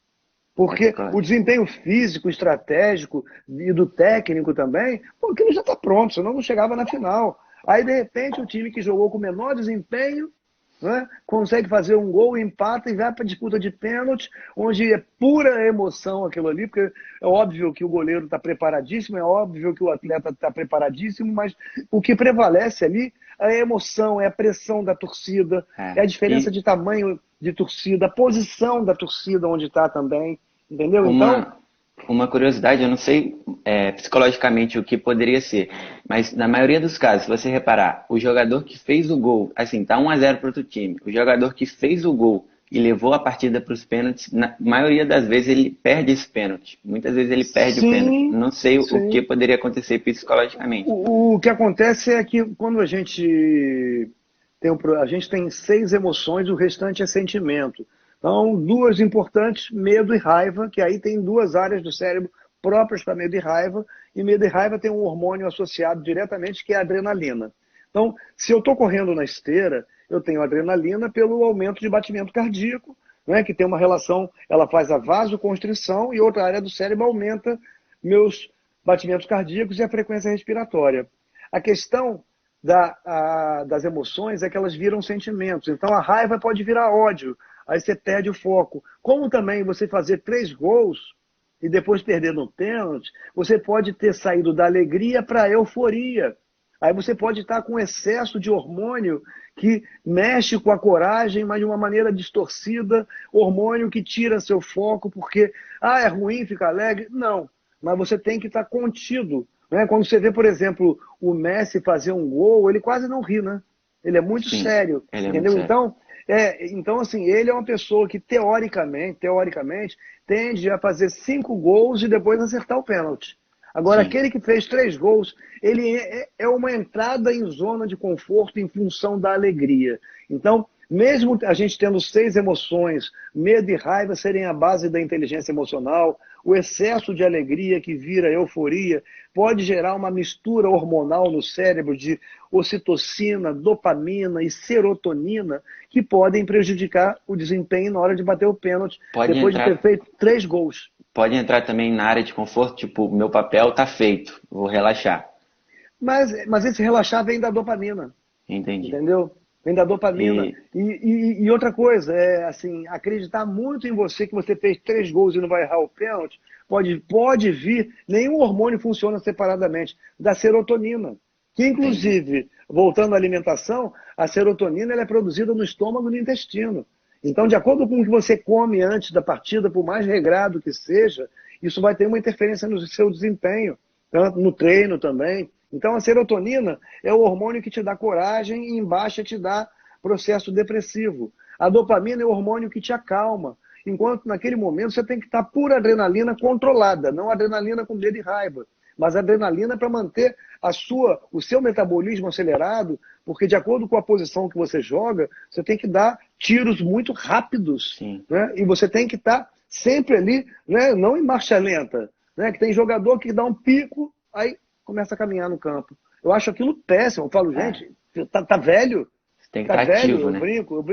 Porque o psicológico. desempenho físico, estratégico e do técnico também, pô, aquilo já está pronto, senão não chegava na final. Aí, de repente, o time que jogou com menor desempenho, né, consegue fazer um gol, empata e vai para a disputa de pênalti, onde é pura emoção aquilo ali, porque é óbvio que o goleiro está preparadíssimo, é óbvio que o atleta está preparadíssimo, mas o que prevalece ali é a emoção, é a pressão da torcida, é É. a diferença E de tamanho de torcida, a posição da torcida onde está também, entendeu? Então, uma, uma curiosidade, eu não sei psicologicamente o que poderia ser, mas na maioria dos casos, se você reparar, o jogador que fez o gol, assim, tá 1-0 para outro time, o jogador que fez o gol e levou a partida para os pênaltis, na maioria das vezes ele perde esse pênalti. Muitas vezes ele perde o pênalti. sim, Não sei o que sim. poderia acontecer psicologicamente. O que acontece é que quando a gente tem 6 emoções, o restante é sentimento. Então, duas importantes, medo e raiva, que aí tem duas áreas do cérebro próprias para medo e medo e raiva tem um hormônio associado diretamente, que é a adrenalina. Então, se eu estou correndo na esteira, eu tenho adrenalina pelo aumento de batimento cardíaco, né, que tem uma relação, ela faz a vasoconstrição e outra área do cérebro aumenta meus batimentos cardíacos e a frequência respiratória. A questão das emoções é que elas viram sentimentos. Então a raiva pode virar ódio, aí você perde o foco. Como também você fazer 3 gols e depois perder no pênalti, você pode ter saído da alegria para a euforia. Aí você pode estar com excesso de hormônio que mexe com a coragem, mas de uma maneira distorcida, hormônio que tira seu foco porque, é ruim ficar alegre. Não, mas você tem que estar contido. Né? Quando você vê, por exemplo, o Messi fazer um gol, ele quase não ri, né? Ele é muito Sim, sério, ele é muito entendeu? sério. Então, assim, ele é uma pessoa que, teoricamente, tende a fazer 5 gols e depois acertar o pênalti. Agora, Sim, aquele que fez 3 gols, ele é uma entrada em zona de conforto em função da alegria. Então, mesmo a gente tendo 6 emoções, medo e raiva serem a base da inteligência emocional, o excesso de alegria que vira euforia pode gerar uma mistura hormonal no cérebro de ocitocina, dopamina e serotonina que podem prejudicar o desempenho na hora de bater o pênalti, pode depois de ter entrar, feito 3 gols. pode entrar também na área de conforto, tipo, meu papel tá feito, vou relaxar. Mas esse relaxar vem da dopamina. Entendi. Entendeu? Vem da dopamina. E E outra coisa, assim, acreditar muito em você, que você fez 3 gols e não vai errar o pênalti, pode vir, nenhum hormônio funciona separadamente, da serotonina. Que, entendi. inclusive, voltando à alimentação, a serotonina ela é produzida no estômago e no intestino. Então, de acordo com o que você come antes da partida, por mais regrado que seja, isso vai ter uma interferência no seu desempenho, tanto no treino também. Então, a serotonina é o hormônio que te dá coragem e em baixa te dá processo depressivo. A dopamina é o hormônio que te acalma. Enquanto naquele momento você tem que estar pura adrenalina controlada, não adrenalina com medo e raiva, mas adrenalina para manter o seu metabolismo acelerado, porque de acordo com a posição que você joga, você tem que dar tiros muito rápidos, Sim. né? E você tem que estar sempre ali, né? Não em marcha lenta, né? Que tem jogador que dá um pico, aí começa a caminhar no campo. Eu acho aquilo péssimo. Eu falo, É, gente, tá velho? você tem que Tá estar velho? ativo, né? Eu brinco.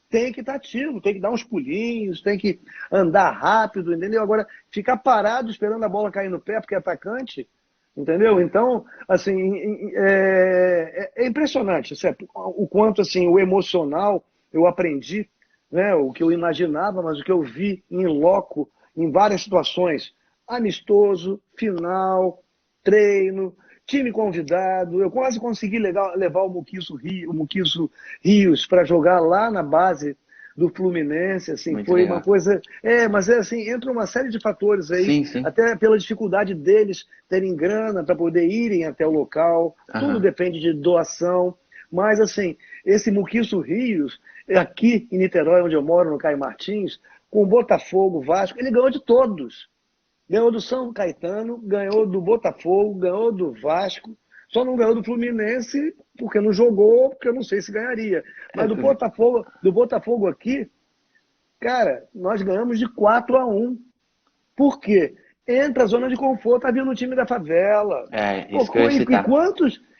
Tem que estar ativo, tem que dar uns pulinhos, tem que andar rápido, entendeu? Agora, ficar parado esperando a bola cair no pé porque é atacante, entendeu? Então, assim, é impressionante, certo? O quanto, assim, o emocional eu aprendi, né? O que eu imaginava, mas o que eu vi em loco, em várias situações, amistoso, final, treino, time convidado. Eu quase consegui levar o Muquiço Rios para jogar lá na base do Fluminense, assim, Muito foi uma legal. coisa, mas é assim, entra uma série de fatores aí, Sim, sim. até pela dificuldade deles terem grana para poder irem até o local, tudo Aham. depende de doação, mas assim, esse Muquiço Rios, aqui em Niterói, onde eu moro, no Caio Martins, com o Botafogo, Vasco, ele ganhou de todos. Ganhou do São Caetano, ganhou do Botafogo, ganhou do Vasco, só não ganhou do Fluminense porque não jogou, porque eu não sei se ganharia. É, Mas do Botafogo aqui, cara, nós ganhamos de 4-1. Por quê? Entra a zona de conforto, tá vindo o time da favela. isso que eu ia citar.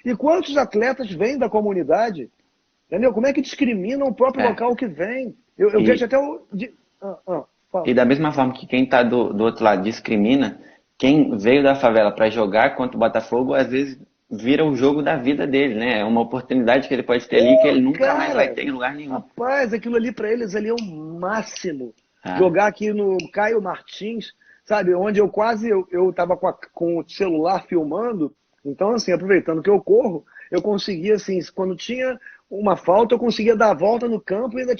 E quantos atletas vêm da comunidade? Entendeu? Como é que discriminam o próprio É, local que vem? Eu vejo e, até o. e Fala. da mesma forma que quem está do outro lado discrimina, quem veio da favela para jogar contra o Botafogo, às vezes vira o jogo da vida dele, né? É uma oportunidade que ele pode ter ali que ele nunca mais vai Cara, ter em lugar nenhum. rapaz, aquilo ali para eles ali é o máximo. Ah, Jogar aqui no Caio Martins, sabe, onde eu tava com o celular filmando, então assim, aproveitando que eu corro, eu conseguia assim, quando tinha uma falta, eu conseguia dar a volta no campo e ainda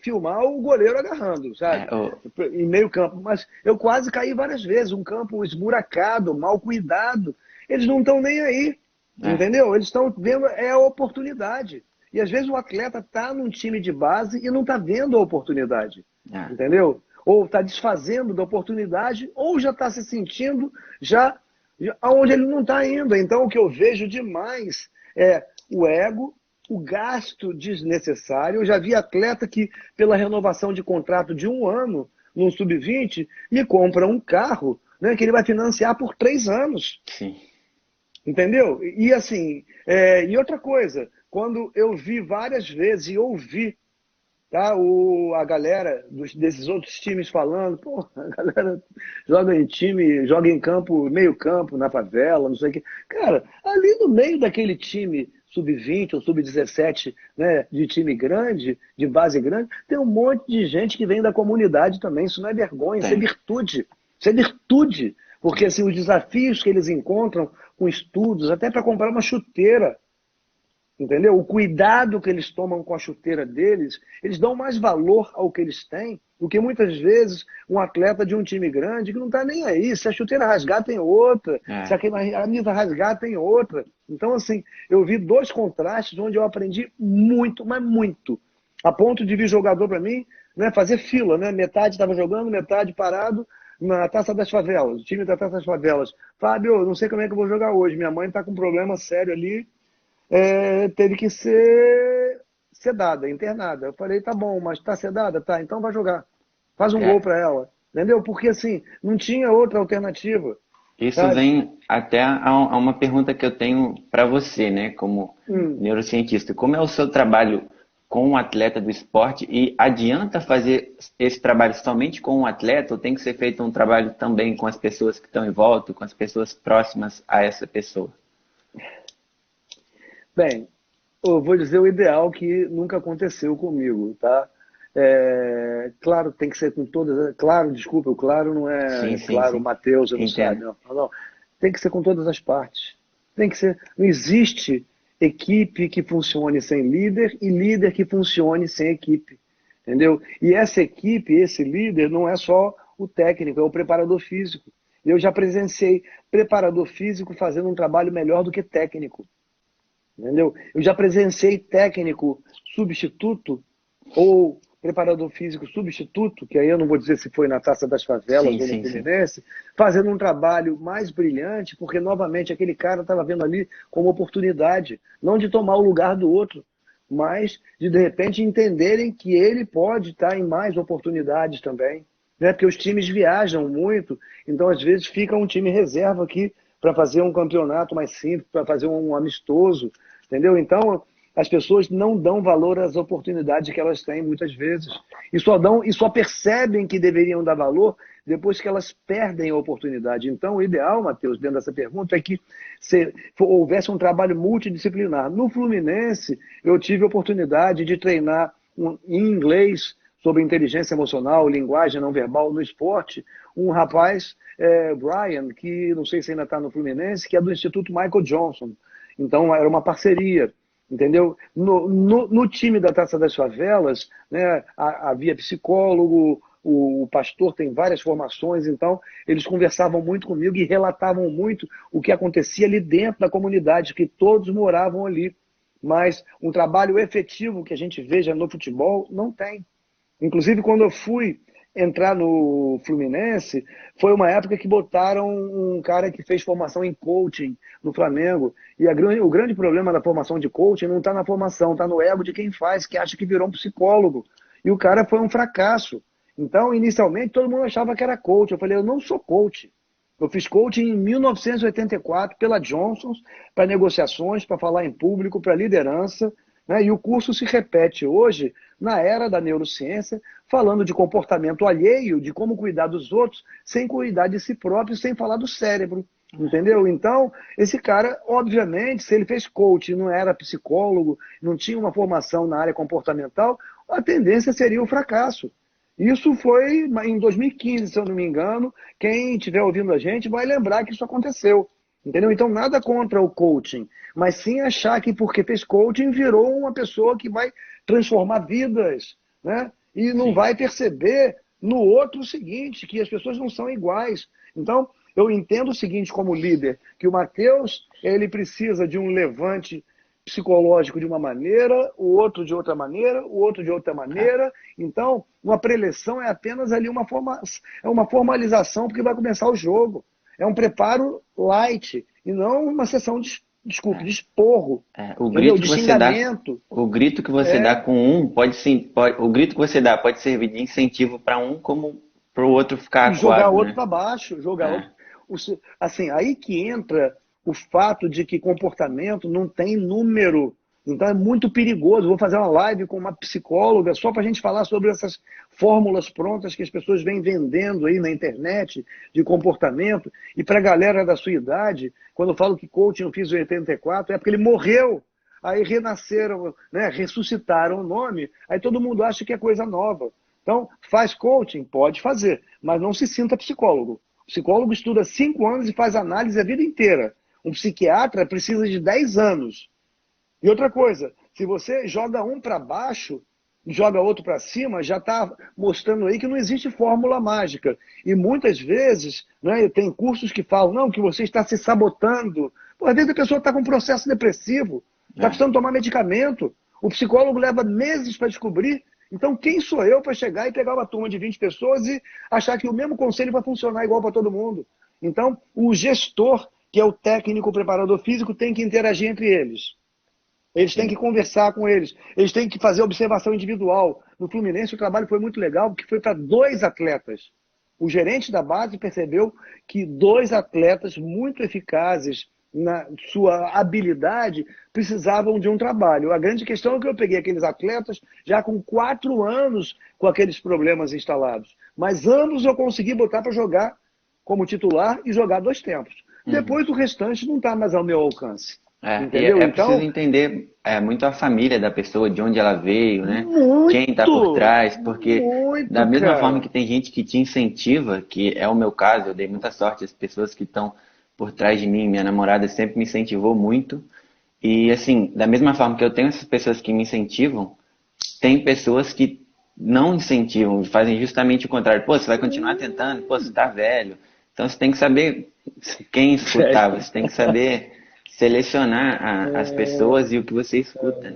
filmar o goleiro agarrando, sabe? o, Em meio campo, mas eu quase caí várias vezes, um campo esburacado, mal cuidado. Eles não estão nem aí. é, Entendeu? Eles estão vendo a oportunidade. E às vezes o atleta está num time de base e não está vendo a oportunidade. é, Entendeu? Ou está desfazendo da oportunidade, ou já está se sentindo aonde ele não está indo. Então o que eu vejo demais é o ego, o gasto desnecessário. Eu já vi atleta que, pela renovação de contrato de 1 ano, num sub-20, me compra um carro, né, que ele vai financiar por 3 anos. sim. Entendeu? E assim, e outra coisa, quando eu vi várias vezes e ouvi tá? A galera desses outros times falando, pô, a galera joga em time, joga em campo, meio campo, na favela, não sei o quê. Cara, ali no meio daquele time sub-20 ou sub-17, né, de time grande, de base grande, tem um monte de gente que vem da comunidade também. Isso não é vergonha, isso é Tem. virtude. Isso é virtude. Porque assim, os desafios que eles encontram com estudos, até para comprar uma chuteira, entendeu? O cuidado que eles tomam com a chuteira deles, eles dão mais valor ao que eles têm do que muitas vezes um atleta de um time grande que não está nem aí. Se a chuteira rasgar, tem outra. Se É. a camisa rasgar, tem outra. Então, assim, eu vi dois contrastes onde eu aprendi muito, mas muito. A ponto de vir jogador para mim, né, fazer fila, né? Metade estava jogando, metade parado na Taça das Favelas, o time da Taça das Favelas. Fábio, não sei como é que eu vou jogar hoje. Minha mãe está com um problema sério ali, teve que ser sedada, internada. Eu falei, tá bom, mas tá sedada? Tá, então vai jogar. Faz um gol É. para ela. Entendeu? Porque assim, não tinha outra alternativa. Isso Sabe? vem até a uma pergunta que eu tenho para você, né, como Hum. neurocientista. Como é o seu trabalho com um atleta do esporte e adianta fazer esse trabalho somente com um atleta ou tem que ser feito um trabalho também com as pessoas que estão em volta, com as pessoas próximas a essa pessoa? Bem, eu vou dizer o ideal que nunca aconteceu comigo, tá? Claro, tem que ser com todas. Claro, desculpa, o claro não Sim, é sim, claro, sim. Matheus, não sabe, Entendo. não. Não. Tem que ser com todas as partes. Tem que ser. Não existe equipe que funcione sem líder e líder que funcione sem equipe. Entendeu? E essa equipe, esse líder, não é só o técnico, é o preparador físico. Eu já presenciei preparador físico fazendo um trabalho melhor do que técnico. Entendeu? Eu já presenciei técnico substituto ou preparador físico substituto, que aí eu não vou dizer se foi na Taça das Favelas Sim, ou no sim, sim. Fluminense, fazendo um trabalho mais brilhante, porque novamente aquele cara estava vendo ali como oportunidade, não de tomar o lugar do outro, mas de repente entenderem que ele pode estar em mais oportunidades também, né? Porque os times viajam muito, então às vezes fica um time reserva aqui para fazer um campeonato mais simples, para fazer um amistoso, entendeu? Então as pessoas não dão valor às oportunidades que elas têm muitas vezes e só percebem que deveriam dar valor depois que elas perdem a oportunidade. Então, o ideal, Matheus, dentro dessa pergunta, é que houvesse um trabalho multidisciplinar. No Fluminense, eu tive a oportunidade de treinar em inglês sobre inteligência emocional, linguagem não verbal no esporte, um rapaz, Brian, que não sei se ainda está no Fluminense, que é do Instituto Michael Johnson. Então, era uma parceria. Entendeu? No time da Taça das Favelas, né, havia psicólogo, o pastor tem várias formações, então eles conversavam muito comigo e relatavam muito o que acontecia ali dentro da comunidade, que todos moravam ali. Mas um trabalho efetivo que a gente veja no futebol, não tem. Inclusive, quando eu fui entrar no Fluminense, foi uma época que botaram um cara que fez formação em coaching no Flamengo. E o grande problema da formação de coaching não está na formação, está no ego de quem faz, que acha que virou um psicólogo. E o cara foi um fracasso. Então, inicialmente, todo mundo achava que era coach. Eu falei, eu não sou coach. Eu fiz coaching em 1984 pela Johnson, para negociações, para falar em público, para liderança, né? E o curso se repete hoje, na era da neurociência, falando de comportamento alheio, de como cuidar dos outros, sem cuidar de si próprio, sem falar do cérebro. Entendeu? Então, esse cara, obviamente, se ele fez coaching, não era psicólogo, não tinha uma formação na área comportamental, a tendência seria o fracasso. Isso foi em 2015, se eu não me engano. Quem estiver ouvindo a gente vai lembrar que isso aconteceu. Entendeu? Então, nada contra o coaching, mas sim achar que porque fez coaching virou uma pessoa que vai transformar vidas, né? E não Sim. vai perceber no outro o seguinte, que as pessoas não são iguais. Então, eu entendo o seguinte como líder, que o Matheus, ele precisa de um levante psicológico de uma maneira, o outro de outra maneira, o outro de outra É. maneira. Então, uma preleção é apenas ali é uma formalização, porque vai começar o jogo. É um preparo light e não uma sessão desculpe, de É. esporro, O entendeu? grito De que você dá, xingamento. o grito que você dá É, com um pode sim, o grito que você dá pode servir de incentivo para um como para o outro ficar e jogar acuado, outro né? para baixo, jogar É. outro. Assim, aí que entra o fato de que comportamento não tem número, Então é muito perigoso. Vou fazer uma live com uma psicóloga só para a gente falar sobre essas fórmulas prontas que as pessoas vêm vendendo aí na internet de comportamento. E para a galera da sua idade, quando eu falo que coaching eu fiz em 84, é porque ele morreu. Aí renasceram, né, ressuscitaram o nome, aí todo mundo acha que é coisa nova. Então, faz coaching? Pode fazer, mas não se sinta psicólogo. O psicólogo estuda 5 anos e faz análise a vida inteira. Um psiquiatra precisa de 10 anos. E outra coisa, se você joga um para baixo, joga outro para cima, já está mostrando aí que não existe fórmula mágica. E muitas vezes, né, tem cursos que falam, não, que você está se sabotando. Pô, às vezes a pessoa está com um processo depressivo, está precisando tomar medicamento. O psicólogo leva meses para descobrir. Então, quem sou eu para chegar e pegar uma turma de 20 pessoas e achar que o mesmo conselho vai funcionar igual para todo mundo? Então, o gestor, que é o técnico, o preparador físico, tem que interagir entre eles. Eles têm que conversar com eles. Eles têm que fazer observação individual. No Fluminense, o trabalho foi muito legal, porque foi para 2 atletas. O gerente da base percebeu que 2 atletas muito eficazes na sua habilidade precisavam de um trabalho. A grande questão é que eu peguei aqueles atletas já com 4 anos com aqueles problemas instalados. Mas ambos eu consegui botar para jogar como titular e jogar 2 tempos. Depois o restante não está mais ao meu alcance. Entendeu? É Então, preciso entender muito a família da pessoa, de onde ela veio, né? Quem está por muito, trás, porque da muito, mesma forma cara. que tem gente que te incentiva, que é o meu caso, eu dei muita sorte, as pessoas que estão por trás de mim, minha namorada sempre me incentivou muito, e assim, da mesma forma que eu tenho essas pessoas que me incentivam, tem pessoas que não incentivam, fazem justamente o contrário. Pô, você vai continuar tentando, pô, você tá velho. Então você tem que saber quem escutar, Velho. você tem que saber selecionar as pessoas e o que você escuta.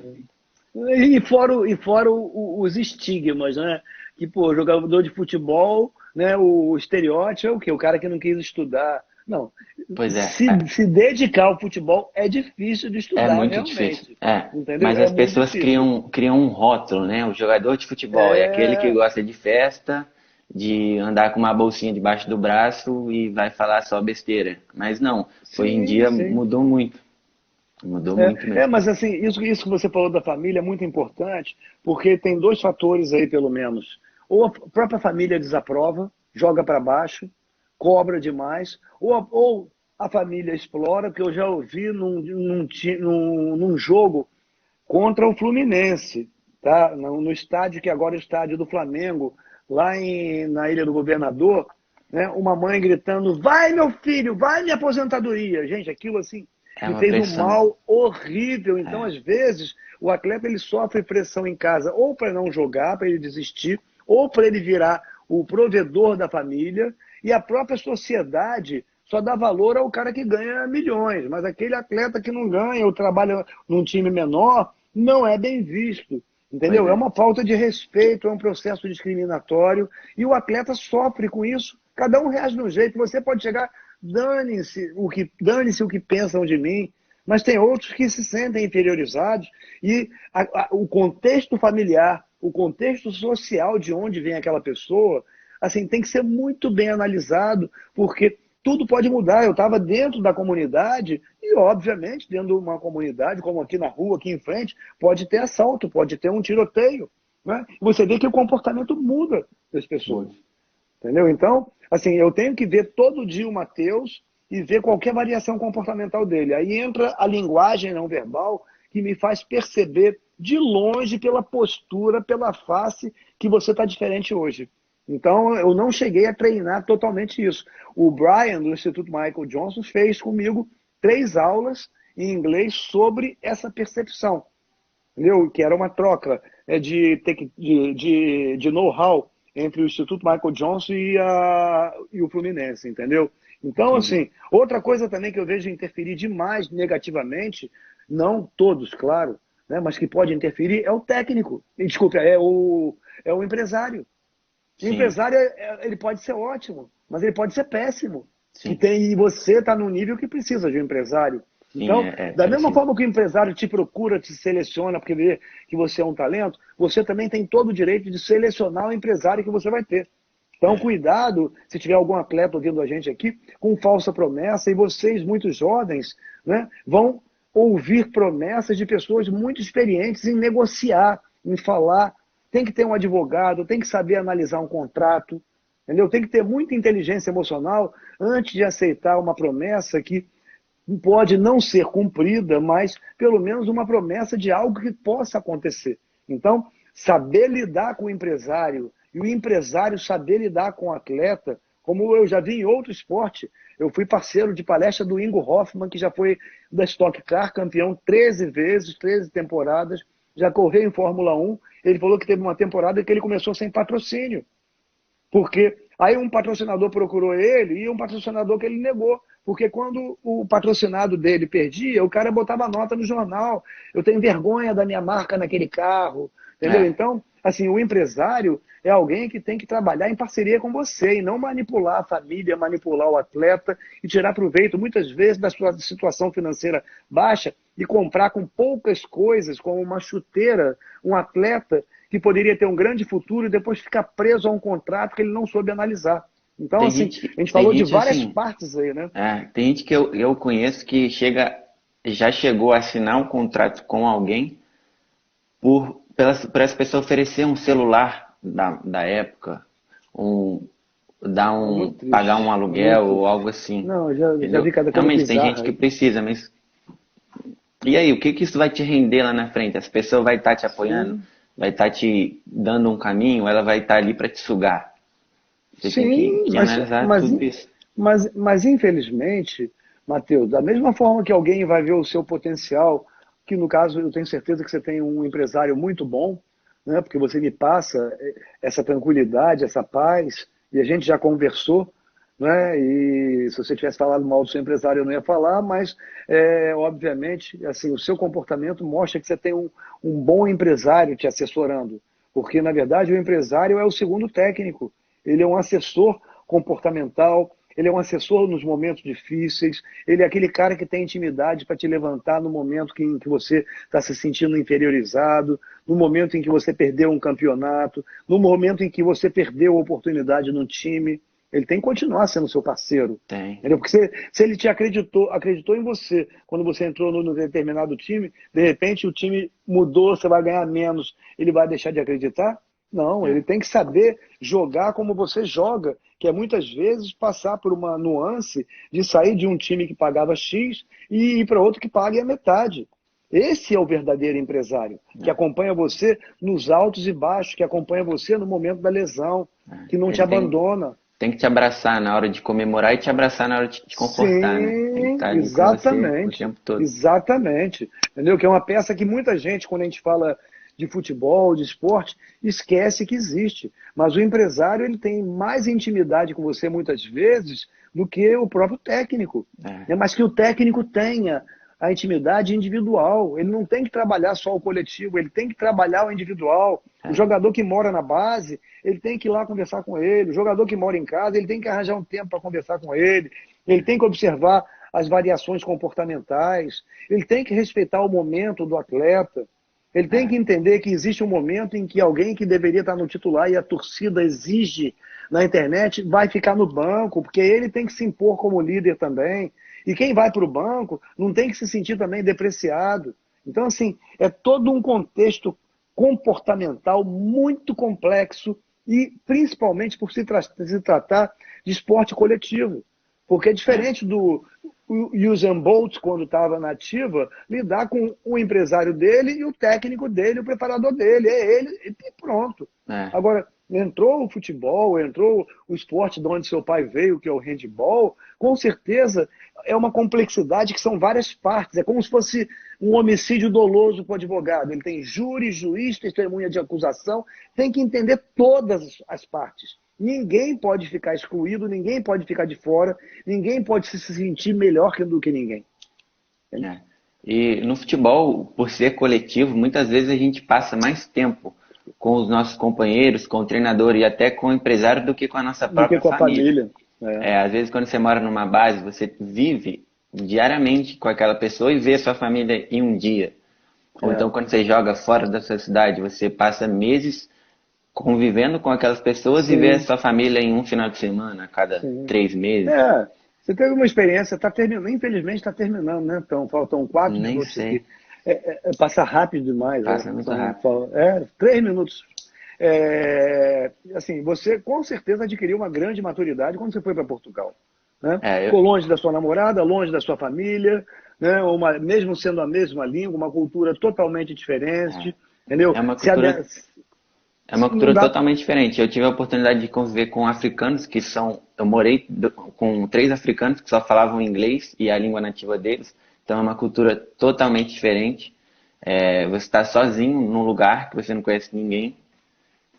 E fora os estigmas, né? Que, pô, jogador de futebol, né? O estereótipo é o quê? O cara que não quis estudar. Não, Pois é, se dedicar ao futebol é difícil de é estudar, muito difícil. realmente. É, Entendeu? mas É as muito pessoas difícil. criam um rótulo, né? O jogador de futebol é aquele que É, gosta de festa, de andar com uma bolsinha debaixo do braço e vai falar só besteira. Mas não, hoje em sim, dia sim. mudou muito mesmo. Mas assim, isso que você falou da família é muito importante, porque tem 2 fatores aí, pelo menos. Ou a própria família desaprova, joga para baixo, cobra demais, ou a família explora, porque eu já ouvi num jogo contra o Fluminense, tá? No estádio, que agora é o estádio do Flamengo, lá na Ilha do Governador, né? Uma mãe gritando: vai, meu filho, vai minha aposentadoria. Gente, aquilo assim É me uma fez um pressão. mal horrível. Então, É, às vezes, o atleta ele sofre pressão em casa ou para não jogar, para ele desistir, ou para ele virar o provedor da família, e a própria sociedade só dá valor ao cara que ganha milhões, mas aquele atleta que não ganha ou trabalha num time menor não é bem visto. pois Entendeu? É é. uma falta de respeito, é um processo discriminatório e o atleta sofre com isso. Cada um reage de um jeito. Você pode chegar, dane-se o que pensam de mim, mas tem outros que se sentem inferiorizados e o contexto familiar, o contexto social de onde vem aquela pessoa, assim, tem que ser muito bem analisado, porque tudo pode mudar. Eu estava dentro da comunidade e, obviamente, dentro de uma comunidade, como aqui na rua, aqui em frente, pode ter assalto, pode ter um tiroteio. Né? Você vê que o comportamento muda das pessoas. Muda. Entendeu? Então, assim, eu tenho que ver todo dia o Matheus e ver qualquer variação comportamental dele. Aí entra a linguagem não verbal que me faz perceber de longe, pela postura, pela face, que você está diferente hoje. Então, eu não cheguei a treinar totalmente isso. O Brian, do Instituto Michael Johnson, fez comigo 3 aulas em inglês sobre essa percepção, entendeu? Que era uma troca de know-how entre o Instituto Michael Johnson e o Fluminense, entendeu? Então, Entendi. assim, outra coisa também que eu vejo interferir demais negativamente, não todos, claro, né, mas que pode interferir, é o técnico. Desculpa, é o empresário. O Sim, empresário, ele pode ser ótimo, mas ele pode ser péssimo. sim, E você está no nível que precisa de um empresário. sim, Então, da mesma preciso. forma que o empresário te procura, te seleciona, porque vê que você é um talento, você também tem todo o direito de selecionar o empresário que você vai ter. Então, É, cuidado, se tiver algum atleta ouvindo a gente aqui, com falsa promessa, e vocês, muito jovens, né, vão ouvir promessas de pessoas muito experientes em negociar, em falar. Tem que ter um advogado, tem que saber analisar um contrato, entendeu? Tem que ter muita inteligência emocional antes de aceitar uma promessa que pode não ser cumprida, mas pelo menos uma promessa de algo que possa acontecer. Então, saber lidar com o empresário e o empresário saber lidar com o atleta, como eu já vi em outro esporte. Eu fui parceiro de palestra do Ingo Hoffmann, que já foi da Stock Car, campeão 13 vezes, 13 temporadas, já correu em Fórmula 1. Ele falou que teve uma temporada que ele começou sem patrocínio. Porque aí um patrocinador procurou ele e um patrocinador que ele negou. Porque quando o patrocinado dele perdia, o cara botava nota no jornal. Eu tenho vergonha da minha marca naquele carro. Entendeu? Então, assim, o empresário é alguém que tem que trabalhar em parceria com você e não manipular a família, manipular o atleta e tirar proveito, muitas vezes, da sua situação financeira baixa e comprar com poucas coisas, como uma chuteira, um atleta que poderia ter um grande futuro e depois ficar preso a um contrato que ele não soube analisar. Então, Tem assim, gente, a gente tem falou de gente várias assim, partes aí, né? tem gente que eu conheço que já chegou a assinar um contrato com alguém por essa pessoa oferecer um celular da época, É muito pagar triste, um é muito aluguel ou triste. algo assim, Não, já entendeu? vi cada coisa Realmente tem gente bizarra que aí. precisa, mas e aí, o que que isso vai te render lá na frente? As pessoas vai estar te apoiando, Sim, vai estar te dando um caminho, ela vai estar ali para te sugar. Você tem sim, que analisar tudo isso. mas infelizmente, Matheus, da mesma forma que alguém vai ver o seu potencial, que no caso eu tenho certeza que você tem um empresário muito bom, né, porque você me passa essa tranquilidade, essa paz, e a gente já conversou, né, e se você tivesse falado mal do seu empresário eu não ia falar, mas obviamente assim, o seu comportamento mostra que você tem um bom empresário te assessorando, porque na verdade o empresário é o segundo técnico, ele é um assessor comportamental, ele é um assessor nos momentos difíceis, ele é aquele cara que tem intimidade para te levantar no momento em que você está se sentindo inferiorizado, no momento em que você perdeu um campeonato, no momento em que você perdeu a oportunidade no time. Ele tem que continuar sendo seu parceiro. Tem. Entendeu? Porque se ele te acreditou em você quando você entrou no determinado time, de repente o time mudou, você vai ganhar menos, ele vai deixar de acreditar? Não, É. ele tem que saber jogar como você joga, que é muitas vezes passar por uma nuance de sair de um time que pagava X e ir para outro que pague a metade. Esse é o verdadeiro empresário, que É. acompanha você nos altos e baixos, que acompanha você no momento da lesão, que não te Ele abandona. tem que te abraçar na hora de comemorar e te abraçar na hora de te confortar, né? Tem que Sim, estar ali com você o exatamente. tempo todo. Exatamente. Entendeu? Que é uma peça que muita gente, quando a gente fala de futebol, de esporte, esquece que existe. Mas o empresário ele tem mais intimidade com você muitas vezes do que o próprio técnico. É. Né? Mas que o técnico tenha a intimidade individual. Ele não tem que trabalhar só o coletivo, ele tem que trabalhar o individual. O É. jogador que mora na base, ele tem que ir lá conversar com ele. O jogador que mora em casa, ele tem que arranjar um tempo para conversar com ele. Ele tem que observar as variações comportamentais. Ele tem que respeitar o momento do atleta. Ele tem É. que entender que existe um momento em que alguém que deveria estar no titular e a torcida exige na internet vai ficar no banco, porque ele tem que se impor como líder também. E quem vai para o banco não tem que se sentir também depreciado. Então, assim, é todo um contexto comportamental muito complexo e principalmente por se tratar de esporte coletivo. Porque é É. diferente do Usain Bolt, quando estava na ativa, lidar com o empresário dele e o técnico dele, o preparador dele. É ele e pronto. É. Agora, entrou o futebol, entrou o esporte de onde seu pai veio, que é o handball, com certeza é uma complexidade que são várias partes. É como se fosse um homicídio doloso para o advogado. Ele tem júri, juiz, testemunha de acusação, tem que entender todas as partes. Ninguém pode ficar excluído, ninguém pode ficar de fora, ninguém pode se sentir melhor do que ninguém. É. E no futebol, por ser coletivo, muitas vezes a gente passa mais tempo com os nossos companheiros, com o treinador e até com o empresário do que com a nossa Do que própria com a família. família. Às vezes quando você mora numa base, você vive diariamente com aquela pessoa e vê a sua família em um dia. Ou É, então quando você joga fora da sua cidade, você passa meses convivendo com aquelas pessoas e vê a sim, sua família em um final de semana, a cada sim. 3 meses. É, Você teve uma experiência, está terminando, infelizmente está terminando, né? Então, faltam 4 minutos aqui. sei. Passa rápido demais, Passa muito rápido. 3 minutos. Assim, você com certeza adquiriu uma grande maturidade quando você foi para Portugal, né? É, Ficou longe da sua namorada, longe da sua família, né? Mesmo sendo a mesma língua, uma cultura totalmente diferente, entendeu? é uma Se ade... cultura É uma Não cultura dá. totalmente diferente. Eu tive a oportunidade de conviver com africanos que são. Eu morei com 3 africanos que só falavam inglês e a língua nativa deles. Então é uma cultura totalmente diferente. Você está sozinho num lugar que você não conhece ninguém.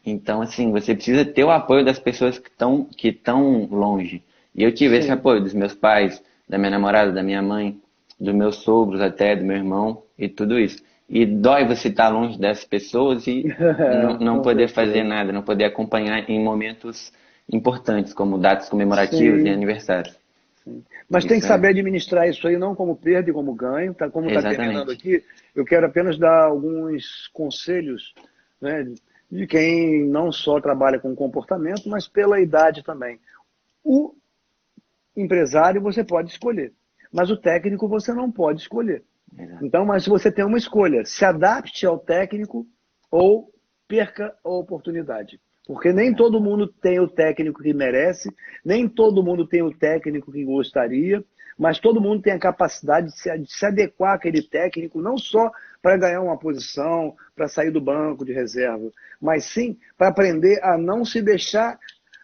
Então, assim, você precisa ter o apoio das pessoas que estão longe. E eu tive esse Sim. apoio dos meus pais, da minha namorada, da minha mãe, dos meus sogros até, do meu irmão e tudo isso. E dói você estar longe dessas pessoas e não Com poder fazer certeza. nada, não poder acompanhar em momentos importantes, como datas comemorativas e Sim. aniversários. Mas tem que Isso saber é administrar isso aí, não como perda e como ganho. Tá? Como está terminando exatamente. aqui, eu quero apenas dar alguns conselhos, né, de quem não só trabalha com comportamento, mas pela idade também. O empresário você pode escolher, mas o técnico você não pode escolher. Exato. Então, mas se você tem uma escolha, se adapte ao técnico ou perca a oportunidade. Porque nem todo mundo tem o técnico que merece, nem todo mundo tem o técnico que gostaria, mas todo mundo tem a capacidade de se adequar àquele técnico, não só para ganhar uma posição, para sair do banco de reserva, mas sim para aprender a não se deixar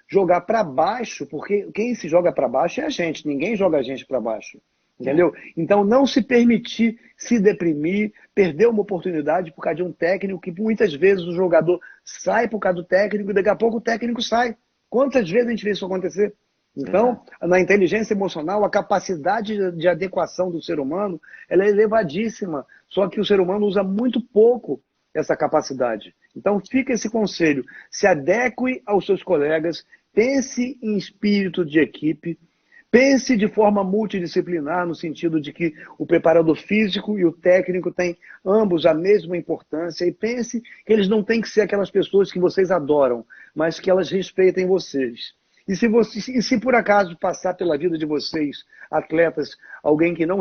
jogar para baixo, porque quem se joga para baixo é a gente, ninguém joga a gente para baixo. É, Entendeu? Então, não se permitir se deprimir, perder uma oportunidade por causa de um técnico que muitas vezes o jogador sai por causa do técnico e daqui a pouco o técnico sai. Quantas vezes a gente vê isso acontecer? Então, exato. na inteligência emocional, a capacidade de adequação do ser humano ela é elevadíssima, só que o ser humano usa muito pouco essa capacidade. Então, fica esse conselho: se adeque aos seus colegas, pense em espírito de equipe, pense de forma multidisciplinar, no sentido de que o preparador físico e o técnico têm ambos a mesma importância, e pense que eles não têm que ser aquelas pessoas que vocês adoram, mas que elas respeitem vocês. E se por acaso passar pela vida de vocês, atletas, alguém que não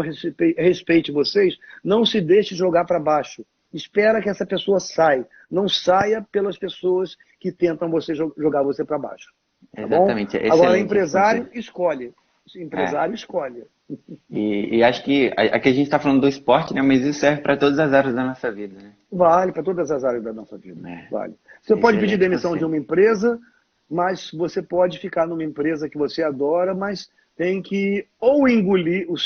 respeite vocês, não se deixe jogar para baixo. Espera que essa pessoa saia. Não saia pelas pessoas que tentam jogar você para baixo. Tá bom? Exatamente. É Agora, excelente esse empresário, conselho. escolhe. É. Empresário, escolhe. E acho que aqui a gente está falando do esporte, né? Mas isso serve para todas as áreas da nossa vida, né? Vale para todas as áreas da nossa vida. É. Vale. Você pode pedir Excelente demissão de conselho. uma empresa, mas você pode ficar numa empresa que você adora, mas tem que ou engolir o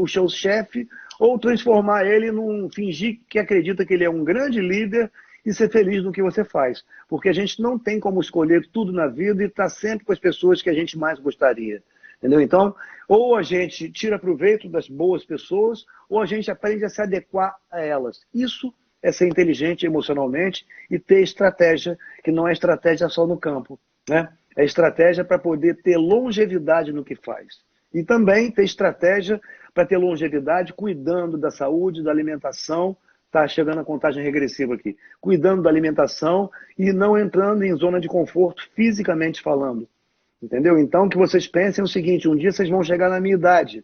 seu chefe, ou transformar ele fingir que acredita que ele é um grande líder e ser feliz no que você faz. Porque a gente não tem como escolher tudo na vida e estar sempre com as pessoas que a gente mais gostaria. Entendeu? Então, ou a gente tira proveito das boas pessoas, ou a gente aprende a se adequar a elas. Isso é ser inteligente emocionalmente e ter estratégia, que não é estratégia só no campo, né? É estratégia para poder ter longevidade no que faz. E também ter estratégia para ter longevidade cuidando da saúde, da alimentação. Está chegando a contagem regressiva aqui. Cuidando da alimentação e não entrando em zona de conforto fisicamente falando. Entendeu? Então, que vocês pensem o seguinte: um dia vocês vão chegar na minha idade,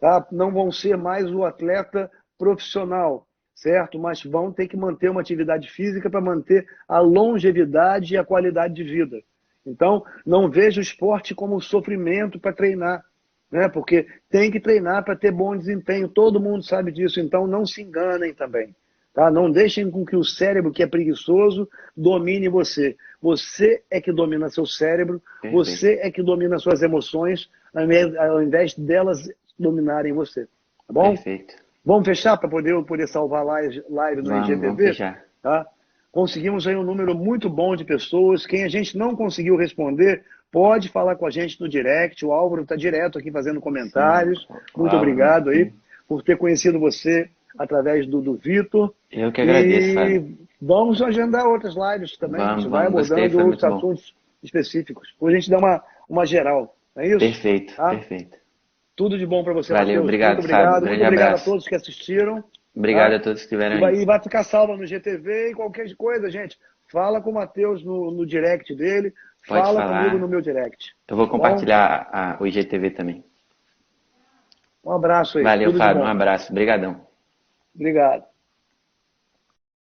tá? Não vão ser mais o atleta profissional, certo? Mas vão ter que manter uma atividade física para manter a longevidade e a qualidade de vida. Então, não veja o esporte como sofrimento para treinar, né? Porque tem que treinar para ter bom desempenho. Todo mundo sabe disso, então não se enganem também. Tá? Não deixem com que o cérebro, que é preguiçoso, domine você. Você é que domina seu cérebro, Perfeito. você é que domina suas emoções, ao invés delas dominarem você. Tá bom? Perfeito. Vamos fechar para poder salvar live no Vamos IGTV? fechar. Tá? Conseguimos aí um número muito bom de pessoas. Quem a gente não conseguiu responder, pode falar com a gente no direct. O Álvaro está direto aqui fazendo Sim, comentários. o Muito Álvaro. obrigado aí por ter conhecido você através do Vitor. Eu que agradeço, Fábio. E vamos agendar outras lives também. A gente Vamos, vai vamos. Gostei, abordando foi outros muito bom. assuntos específicos. Hoje a gente dá uma geral. Não é isso? Perfeito, Tá? perfeito. Tudo de bom para você, Valeu, Matheus. Muito obrigado, Fábio. obrigado. Muito Grande obrigado a abraço. todos que assistiram. Obrigado Tá? a todos que estiveram E aí. vai ficar salva no GTV e qualquer coisa, gente. Fala com o Matheus no direct dele. Pode Fala comigo falar. no meu direct. Eu vou Tá bom? compartilhar o IGTV também. Um abraço aí, Valeu, tudo de Fábio. Um bom. abraço. Obrigadão. Obrigado.